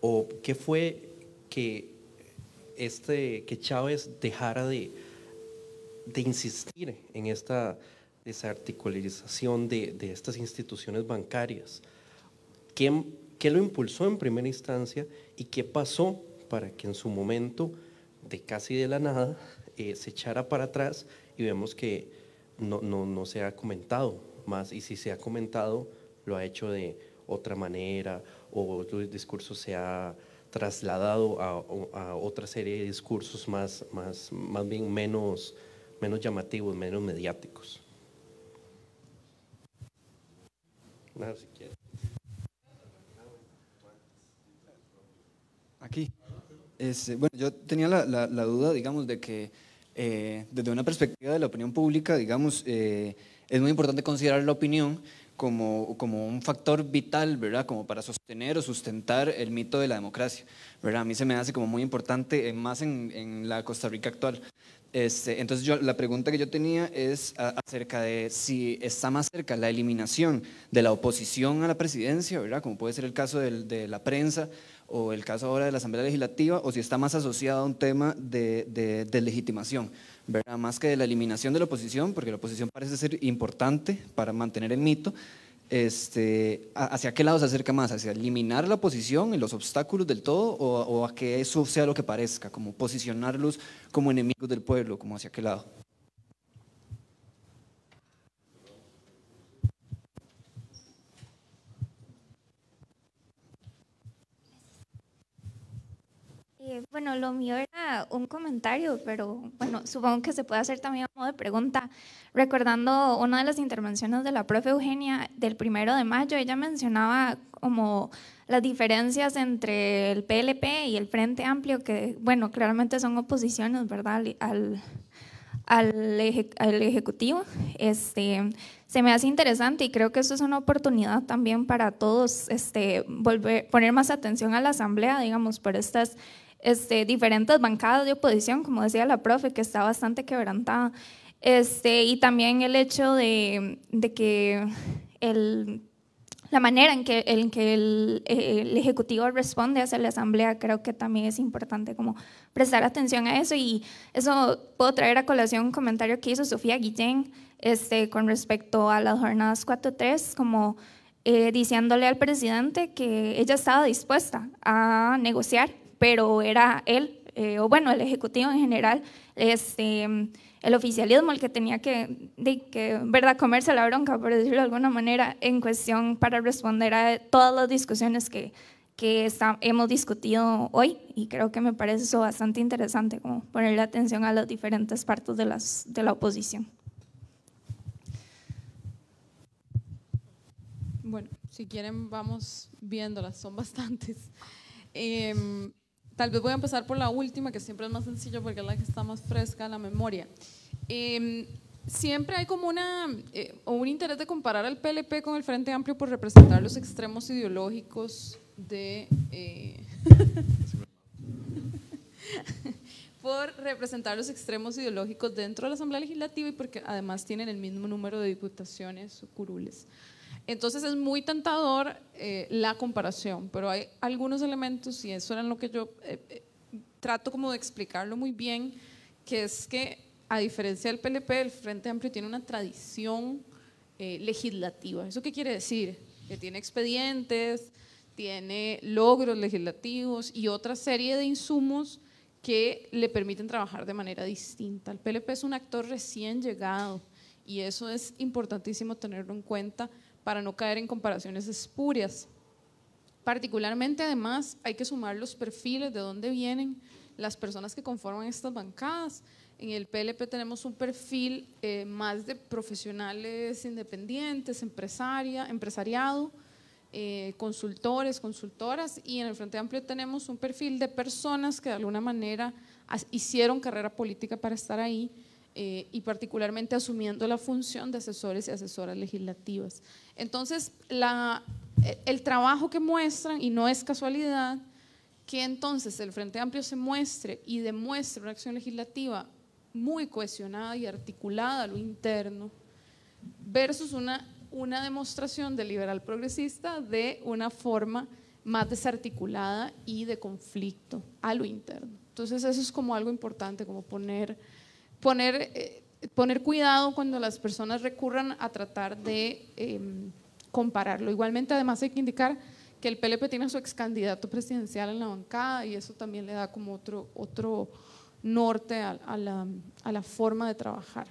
[SPEAKER 6] o qué fue que Chávez dejara de insistir en esta desarticularización de estas instituciones bancarias. ¿Qué lo impulsó en primera instancia y qué pasó para que en su momento, de casi de la nada, se echara para atrás? Y vemos que no se ha comentado más, y si se ha comentado, lo ha hecho de otra manera, o el discurso se ha trasladado a otra serie de discursos más bien menos llamativos, menos mediáticos. Nada, si quiere.
[SPEAKER 7] Aquí. Bueno, yo tenía la duda, digamos, de que desde una perspectiva de la opinión pública, digamos, es muy importante considerar la opinión como un factor vital, ¿verdad? Como para sostener o sustentar el mito de la democracia, ¿verdad? A mí se me hace como muy importante, más en la Costa Rica actual. Entonces la pregunta que yo tenía es acerca de si está más cerca la eliminación de la oposición a la presidencia, ¿verdad? Como puede ser el caso de la prensa o el caso ahora de la Asamblea Legislativa, o si está más asociado a un tema de legitimación, ¿verdad? Más que de la eliminación de la oposición, porque la oposición parece ser importante para mantener el mito. ¿Hacia qué lado se acerca más? ¿Hacia eliminar la oposición y los obstáculos del todo, o a que eso sea lo que parezca, como posicionarlos como enemigos del pueblo, como hacia qué lado?
[SPEAKER 8] Bueno, lo mío era un comentario, pero bueno, supongo que se puede hacer también a modo de pregunta. Recordando una de las intervenciones de la profe Eugenia del 1 de mayo, ella mencionaba como las diferencias entre el PLP y el Frente Amplio, que bueno, claramente son oposiciones, ¿verdad?, al Ejecutivo. Se me hace interesante y creo que esto es una oportunidad también para todos poner más atención a la Asamblea, digamos, por estas diferentes bancadas de oposición, como decía la profe, que está bastante quebrantada. Y también el hecho de que la manera en que el Ejecutivo responde hacia la Asamblea, creo que también es importante como prestar atención a eso, y eso puedo traer a colación un comentario que hizo Sofía Guillén con respecto a las jornadas 4-3, como diciéndole al presidente que ella estaba dispuesta a negociar, pero era él, o bueno, el Ejecutivo en general, el oficialismo el que tenía que ¿verdad?, comerse la bronca, por decirlo de alguna manera, en cuestión para responder a todas las discusiones que hemos discutido hoy, y creo que me parece eso bastante interesante, como ponerle atención a las diferentes partes de la oposición.
[SPEAKER 1] Bueno, si quieren vamos viéndolas, son bastantes. Tal vez voy a empezar por la última, que siempre es más sencillo porque es la que está más fresca en la memoria. Siempre hay como un interés de comparar al PLP con el Frente Amplio por representar los extremos ideológicos por representar los extremos ideológicos dentro de la Asamblea Legislativa, y porque además tienen el mismo número de diputaciones o curules. Entonces es muy tentador la comparación, pero hay algunos elementos, y eso era lo que yo trato como de explicarlo muy bien, que es que a diferencia del PLP, el Frente Amplio tiene una tradición legislativa. ¿Eso qué quiere decir? Que tiene expedientes, tiene logros legislativos y otra serie de insumos que le permiten trabajar de manera distinta. El PLP es un actor recién llegado y eso es importantísimo tenerlo en cuenta para no caer en comparaciones espurias. Particularmente, además, hay que sumar los perfiles de dónde vienen las personas que conforman estas bancadas. En el PLP tenemos un perfil más de profesionales independientes, empresariado, consultores, consultoras, y en el Frente Amplio tenemos un perfil de personas que de alguna manera hicieron carrera política para estar ahí y particularmente asumiendo la función de asesores y asesoras legislativas. Entonces, el trabajo que muestran, y no es casualidad, que entonces el Frente Amplio se muestre y demuestre una acción legislativa muy cohesionada y articulada a lo interno, versus una demostración del liberal progresista de una forma más desarticulada y de conflicto a lo interno. Entonces eso es como algo importante, como poner cuidado cuando las personas recurran a tratar de compararlo. Igualmente, además, hay que indicar que el PLP tiene a su ex candidato presidencial en la bancada y eso también le da como otro norte a la forma de trabajar.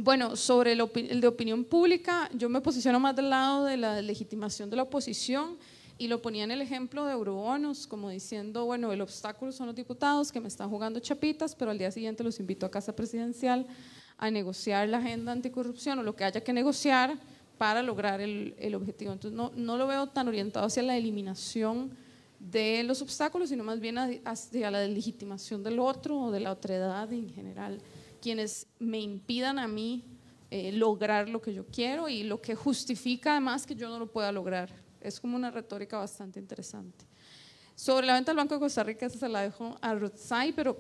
[SPEAKER 1] Bueno, sobre el de opinión pública, yo me posiciono más del lado de la legitimación de la oposición y lo ponía en el ejemplo de eurobonos, como diciendo, bueno, el obstáculo son los diputados que me están jugando chapitas, pero al día siguiente los invito a Casa Presidencial a negociar la agenda anticorrupción o lo que haya que negociar para lograr el objetivo. Entonces no lo veo tan orientado hacia la eliminación de los obstáculos, sino más bien hacia la deslegitimación del otro o de la otredad en general, quienes me impidan a mí lograr lo que yo quiero y lo que justifica además que yo no lo pueda lograr. Es como una retórica bastante interesante. Sobre la venta del Banco de Costa Rica, esa se la dejo a Rotzai, pero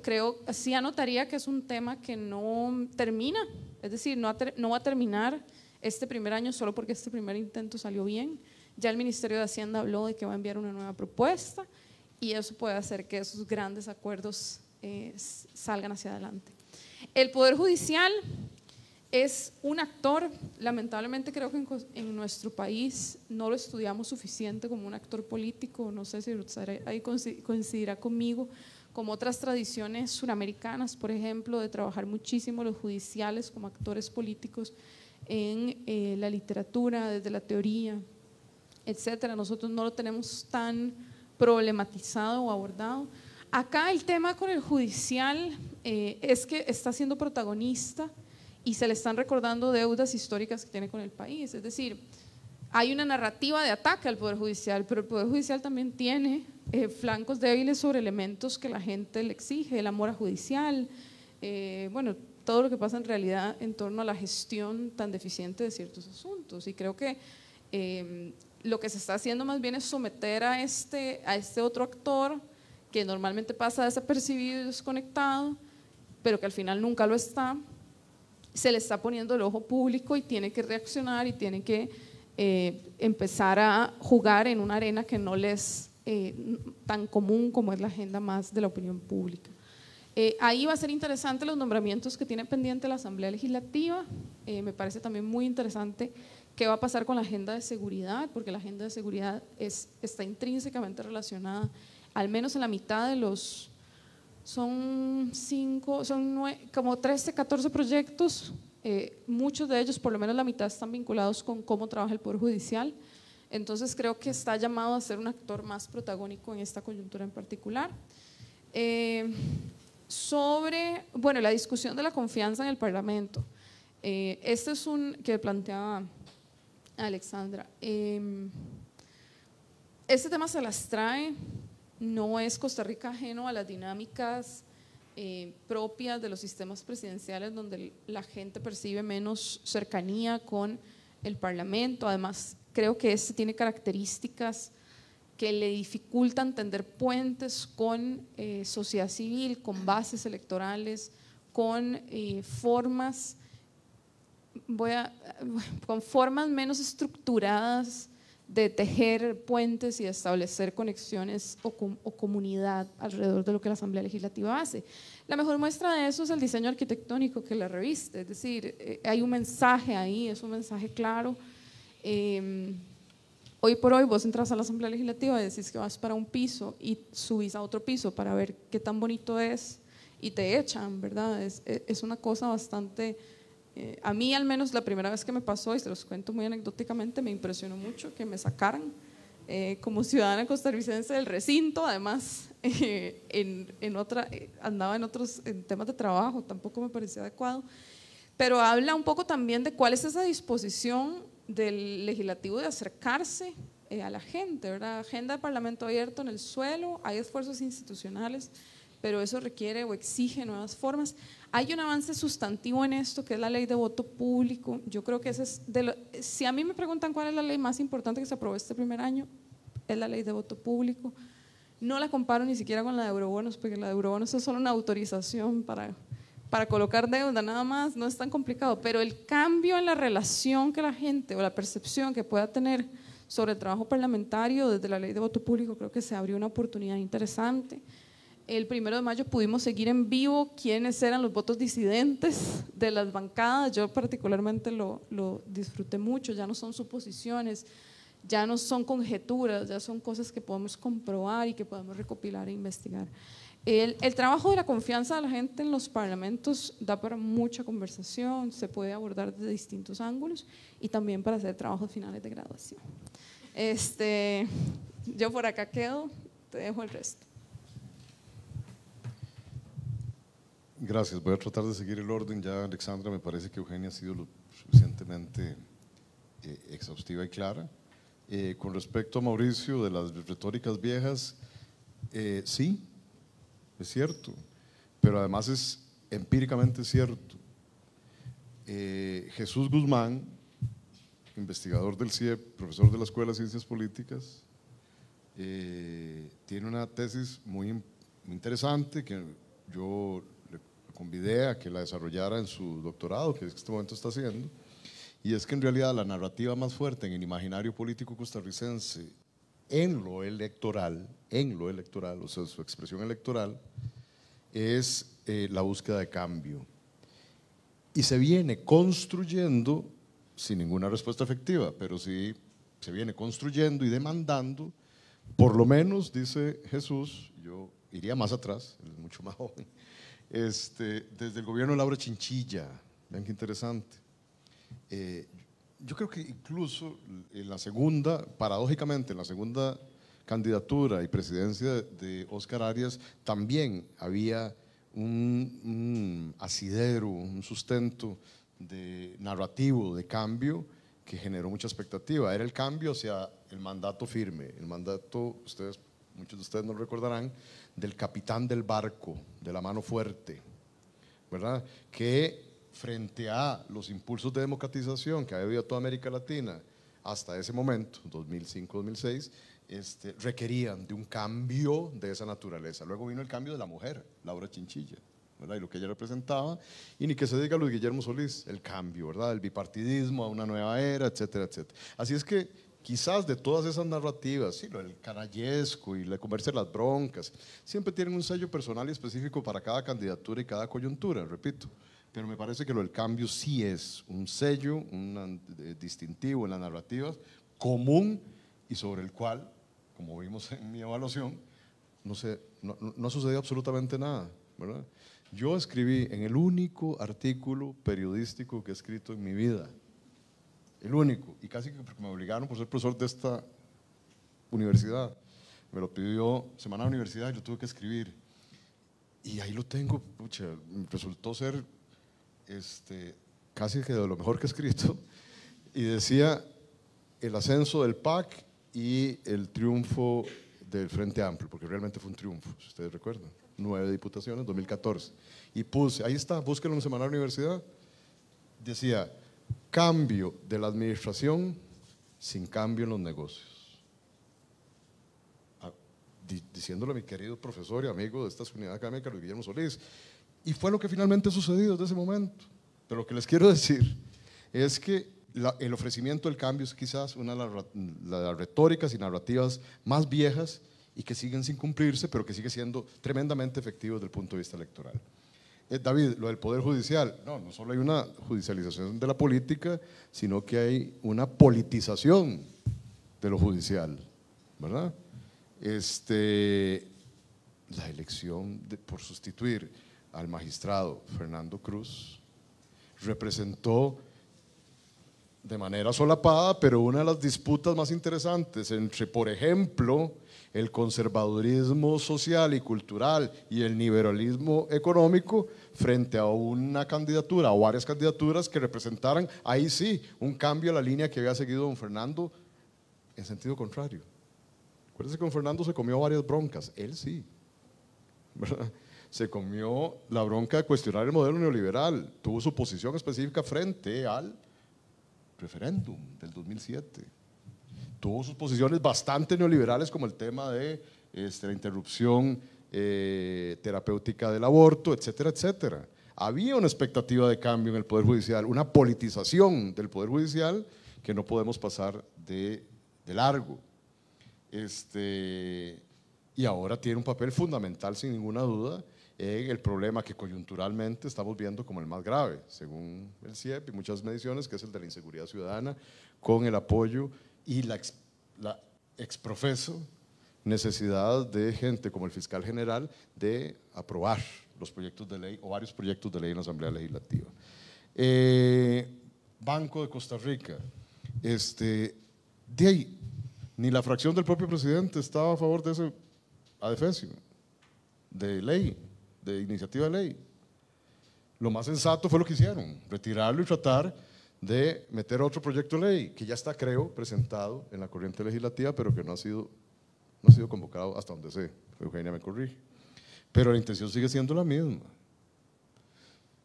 [SPEAKER 1] sí anotaría que es un tema que no termina, es decir, no va a terminar este primer año solo porque este primer intento salió bien. Ya el Ministerio de Hacienda habló de que va a enviar una nueva propuesta y eso puede hacer que esos grandes acuerdos salgan hacia adelante. El Poder Judicial es un actor, lamentablemente creo que en nuestro país no lo estudiamos suficiente como un actor político, no sé si ahí coincidirá conmigo, como otras tradiciones suramericanas, por ejemplo, de trabajar muchísimo los judiciales como actores políticos en la literatura, desde la teoría, etcétera. Nosotros no lo tenemos tan problematizado o abordado. Acá el tema con el judicial es que está siendo protagonista y se le están recordando deudas históricas que tiene con el país. Es decir, hay una narrativa de ataque al Poder Judicial, pero el Poder Judicial también tiene flancos débiles sobre elementos que la gente le exige, el amor a judicial, bueno, todo lo que pasa en realidad en torno a la gestión tan deficiente de ciertos asuntos. Y creo que lo que se está haciendo más bien es someter a este otro actor que normalmente pasa desapercibido y desconectado, pero que al final nunca lo está, se le está poniendo el ojo público y tiene que reaccionar y tiene que empezar a jugar en una arena que no le es tan común como es la agenda más de la opinión pública. Ahí va a ser interesante los nombramientos que tiene pendiente la Asamblea Legislativa. Me parece también muy interesante qué va a pasar con la agenda de seguridad, porque la agenda de seguridad está intrínsecamente relacionada, al menos en la mitad de los, son como 13, 14 proyectos, muchos de ellos, por lo menos la mitad, están vinculados con cómo trabaja el Poder Judicial. Entonces creo que está llamado a ser un actor más protagónico en esta coyuntura en particular. Sobre, bueno, la discusión de la confianza en el Parlamento. Este es un que planteaba Alexandra. Este tema se las trae, no es Costa Rica ajeno a las dinámicas propias de los sistemas presidenciales donde la gente percibe menos cercanía con el Parlamento. Además, creo que este tiene características que le dificultan tender puentes con sociedad civil, con bases electorales, con formas menos estructuradas de tejer puentes y de establecer conexiones o comunidad alrededor de lo que la Asamblea Legislativa hace. La mejor muestra de eso es el diseño arquitectónico que la reviste, es decir, hay un mensaje ahí, es un mensaje claro. Hoy por hoy vos entras a la Asamblea Legislativa y decís que vas para un piso y subís a otro piso para ver qué tan bonito es y te echan, ¿verdad? Es una cosa bastante, a mí al menos la primera vez que me pasó, y se los cuento muy anecdóticamente, me impresionó mucho que me sacaran como ciudadana costarricense del recinto, además andaba en temas de trabajo, tampoco me parecía adecuado, pero habla un poco también de cuál es esa disposición del legislativo de acercarse a la gente, ¿verdad? Agenda de Parlamento abierto en el suelo, hay esfuerzos institucionales, pero eso requiere o exige nuevas formas. Hay un avance sustantivo en esto, que es la ley de voto público. Yo creo que ese es si a mí me preguntan cuál es la ley más importante que se aprobó este primer año, es la ley de voto público. No la comparo ni siquiera con la de eurobonos, porque la de eurobonos es solo una autorización para colocar deuda, nada más, no es tan complicado, pero el cambio en la relación que la gente o la percepción que pueda tener sobre el trabajo parlamentario desde la ley de voto público, creo que se abrió una oportunidad interesante. El 1 de mayo pudimos seguir en vivo quiénes eran los votos disidentes de las bancadas, yo particularmente lo disfruté mucho, ya no son suposiciones, ya no son conjeturas, ya son cosas que podemos comprobar y que podemos recopilar e investigar. El trabajo de la confianza de la gente en los parlamentos da para mucha conversación, se puede abordar desde distintos ángulos y también para hacer trabajos finales de graduación. Yo por acá quedo, te dejo el resto.
[SPEAKER 2] Gracias, voy a tratar de seguir el orden. Ya Alexandra, me parece que Eugenia ha sido lo suficientemente exhaustiva y clara. Con respecto a Mauricio, de las retóricas viejas, sí, es cierto, pero además es empíricamente cierto. Jesús Guzmán, investigador del CIEP, profesor de la Escuela de Ciencias Políticas, tiene una tesis muy interesante que yo le convidé a que la desarrollara en su doctorado, que en este momento está haciendo, y es que en realidad la narrativa más fuerte en el imaginario político costarricense en lo electoral, o sea, su expresión electoral, es la búsqueda de cambio. Y se viene construyendo, sin ninguna respuesta efectiva, pero sí se viene construyendo y demandando, por lo menos, dice Jesús, yo iría más atrás, él es mucho más joven, desde el gobierno de Laura Chinchilla, vean qué interesante. Yo creo que incluso en la segunda, paradójicamente, en la segunda candidatura y presidencia de Óscar Arias, también había un asidero, un sustento narrativo de cambio que generó mucha expectativa. Era el cambio hacia el mandato firme, el mandato, muchos de ustedes no lo recordarán, del capitán del barco, de la mano fuerte, ¿verdad? Que frente a los impulsos de democratización que había habido toda América Latina hasta ese momento, 2005-2006, requerían de un cambio de esa naturaleza. Luego vino el cambio de la mujer, Laura Chinchilla, ¿verdad? Y lo que ella representaba, y ni que se diga Luis Guillermo Solís, el cambio, ¿verdad? El bipartidismo a una nueva era, etcétera, etcétera. Así es que quizás de todas esas narrativas, sí, el canallesco y la comerse las broncas, siempre tienen un sello personal y específico para cada candidatura y cada coyuntura, repito. Pero me parece que lo del cambio sí es un sello, un distintivo en las narrativas común y sobre el cual, como vimos en mi evaluación, no ha sucedido absolutamente nada, ¿verdad? Yo escribí en el único artículo periodístico que he escrito en mi vida, el único, y casi que porque me obligaron por ser profesor de esta universidad, me lo pidió Semana de Universidad y lo tuve que escribir. Y ahí lo tengo, pucha, resultó ser casi que de lo mejor que he escrito, y decía el ascenso del PAC y el triunfo del Frente Amplio, porque realmente fue un triunfo, si ustedes recuerdan, 9 diputaciones, 2014, y puse, ahí está, búsquenlo en Semana de Universidad, decía, cambio de la administración sin cambio en los negocios. Diciéndolo a mi querido profesor y amigo de esta unidad académica, Luis Guillermo Solís. Y fue lo que finalmente ha sucedido desde ese momento. Pero lo que les quiero decir es que el ofrecimiento del cambio es quizás una de las retóricas y narrativas más viejas y que siguen sin cumplirse, pero que sigue siendo tremendamente efectivo desde el punto de vista electoral. David, lo del Poder Judicial, no solo hay una judicialización de la política, sino que hay una politización de lo judicial, ¿verdad? La elección por sustituir al magistrado Fernando Cruz representó de manera solapada, pero una de las disputas más interesantes entre, por ejemplo, el conservadurismo social y cultural y el liberalismo económico frente a una candidatura o varias candidaturas que representaran, ahí sí, un cambio a la línea que había seguido don Fernando en sentido contrario. Acuérdense que don Fernando se comió varias broncas, él sí, ¿verdad? Se comió la bronca de cuestionar el modelo neoliberal, tuvo su posición específica frente al referéndum del 2007, tuvo sus posiciones bastante neoliberales como el tema de la interrupción terapéutica del aborto, etcétera, etcétera. Había una expectativa de cambio en el Poder Judicial, una politización del Poder Judicial que no podemos pasar de largo. Y ahora tiene un papel fundamental, sin ninguna duda, en el problema que coyunturalmente estamos viendo como el más grave, según el CIEP y muchas mediciones, que es el de la inseguridad ciudadana, con el apoyo y la exprofeso necesidad de gente como el fiscal general de aprobar los proyectos de ley o varios proyectos de ley en la Asamblea Legislativa. Banco de Costa Rica, de ahí, ni la fracción del propio presidente estaba a favor de ese adefesio de ley, de iniciativa de ley. Lo más sensato fue lo que hicieron, retirarlo y tratar de meter otro proyecto de ley que ya está, creo, presentado en la corriente legislativa, pero que no ha sido convocado hasta donde sé, Eugenia me corrige. Pero la intención sigue siendo la misma.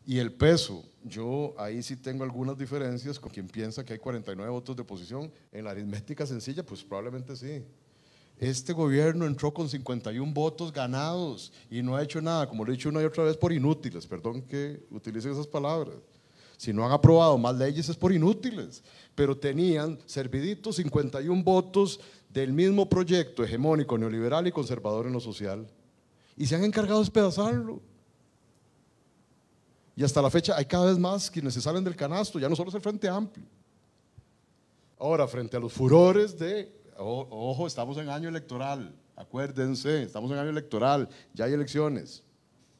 [SPEAKER 2] Y el peso, yo ahí sí tengo algunas diferencias con quien piensa que hay 49 votos de oposición. En la aritmética sencilla, pues probablemente sí. Este gobierno entró con 51 votos ganados y no ha hecho nada, como lo he dicho una y otra vez, por inútiles, perdón que utilicen esas palabras. Si no han aprobado más leyes es por inútiles, pero tenían serviditos 51 votos del mismo proyecto hegemónico, neoliberal y conservador en lo social, y se han encargado de despedazarlo. Y hasta la fecha hay cada vez más quienes se salen del canasto, ya no solo es el Frente Amplio. Ahora, frente a los furores ojo, estamos en año electoral, acuérdense, estamos en año electoral, ya hay elecciones,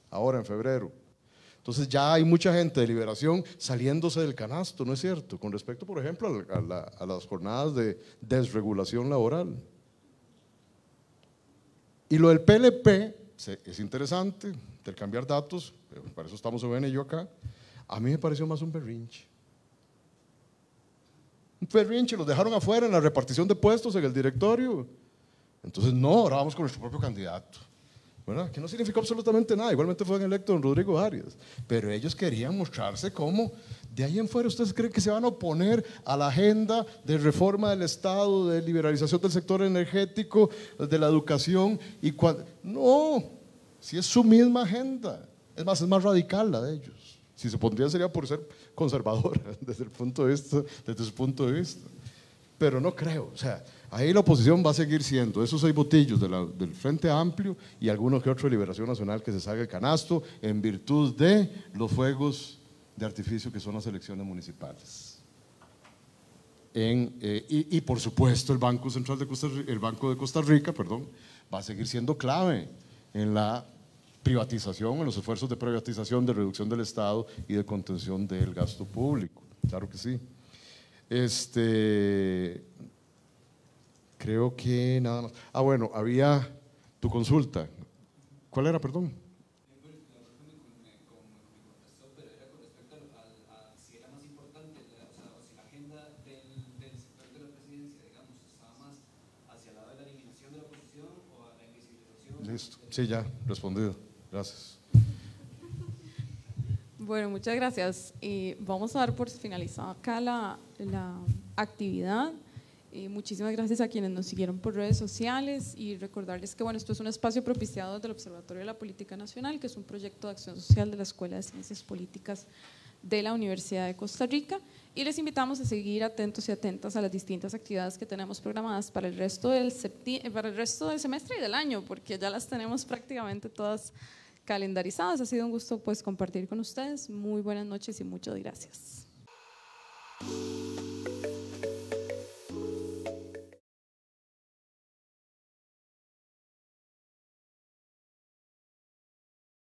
[SPEAKER 2] ahora en febrero. Entonces ya hay mucha gente de Liberación saliéndose del canasto, ¿no es cierto? Con respecto, por ejemplo, a las jornadas de desregulación laboral. Y lo del PLP es interesante, del cambiar datos, para eso estamos Eugenia y yo acá, a mí me pareció más un berrinche. Un berrinche, los dejaron afuera en la repartición de puestos en el directorio. Entonces, no, ahora vamos con nuestro propio candidato, ¿verdad? Que no significó absolutamente nada, igualmente fue electo don Rodrigo Arias, pero ellos querían mostrarse como, de ahí en fuera, ¿ustedes creen que se van a oponer a la agenda de reforma del Estado, de liberalización del sector energético, de la educación? No, si es su misma agenda, es más radical la de ellos. Si se pondría sería por ser conservadora desde su punto de vista. Pero no creo, o sea, ahí la oposición va a seguir siendo esos 6 botillos del Frente Amplio y algunos que otros de Liberación Nacional que se salga el canasto en virtud de los fuegos de artificio que son las elecciones municipales. Y por supuesto el Banco de Costa Rica, va a seguir siendo clave en la privatización, en los esfuerzos de privatización, de reducción del Estado y de contención del gasto público, claro que sí. Creo que nada más. Bueno, había tu consulta. ¿Cuál era, perdón?
[SPEAKER 9] Pero era con respecto a si era más importante, o si la agenda del sector de la presidencia, digamos, estaba más hacia el lado de la eliminación de la oposición o a la invisibilización.
[SPEAKER 2] Listo, sí, ya, respondido. Gracias.
[SPEAKER 1] Bueno, muchas gracias. Vamos a dar por finalizada acá la actividad. Muchísimas gracias a quienes nos siguieron por redes sociales y recordarles que esto es un espacio propiciado del Observatorio de la Política Nacional, que es un proyecto de acción social de la Escuela de Ciencias Políticas de la Universidad de Costa Rica, y les invitamos a seguir atentos y atentas a las distintas actividades que tenemos programadas para el resto del semestre y del año, porque ya las tenemos prácticamente todas calendarizadas. Ha sido un gusto compartir con ustedes. Muy buenas noches y muchas gracias.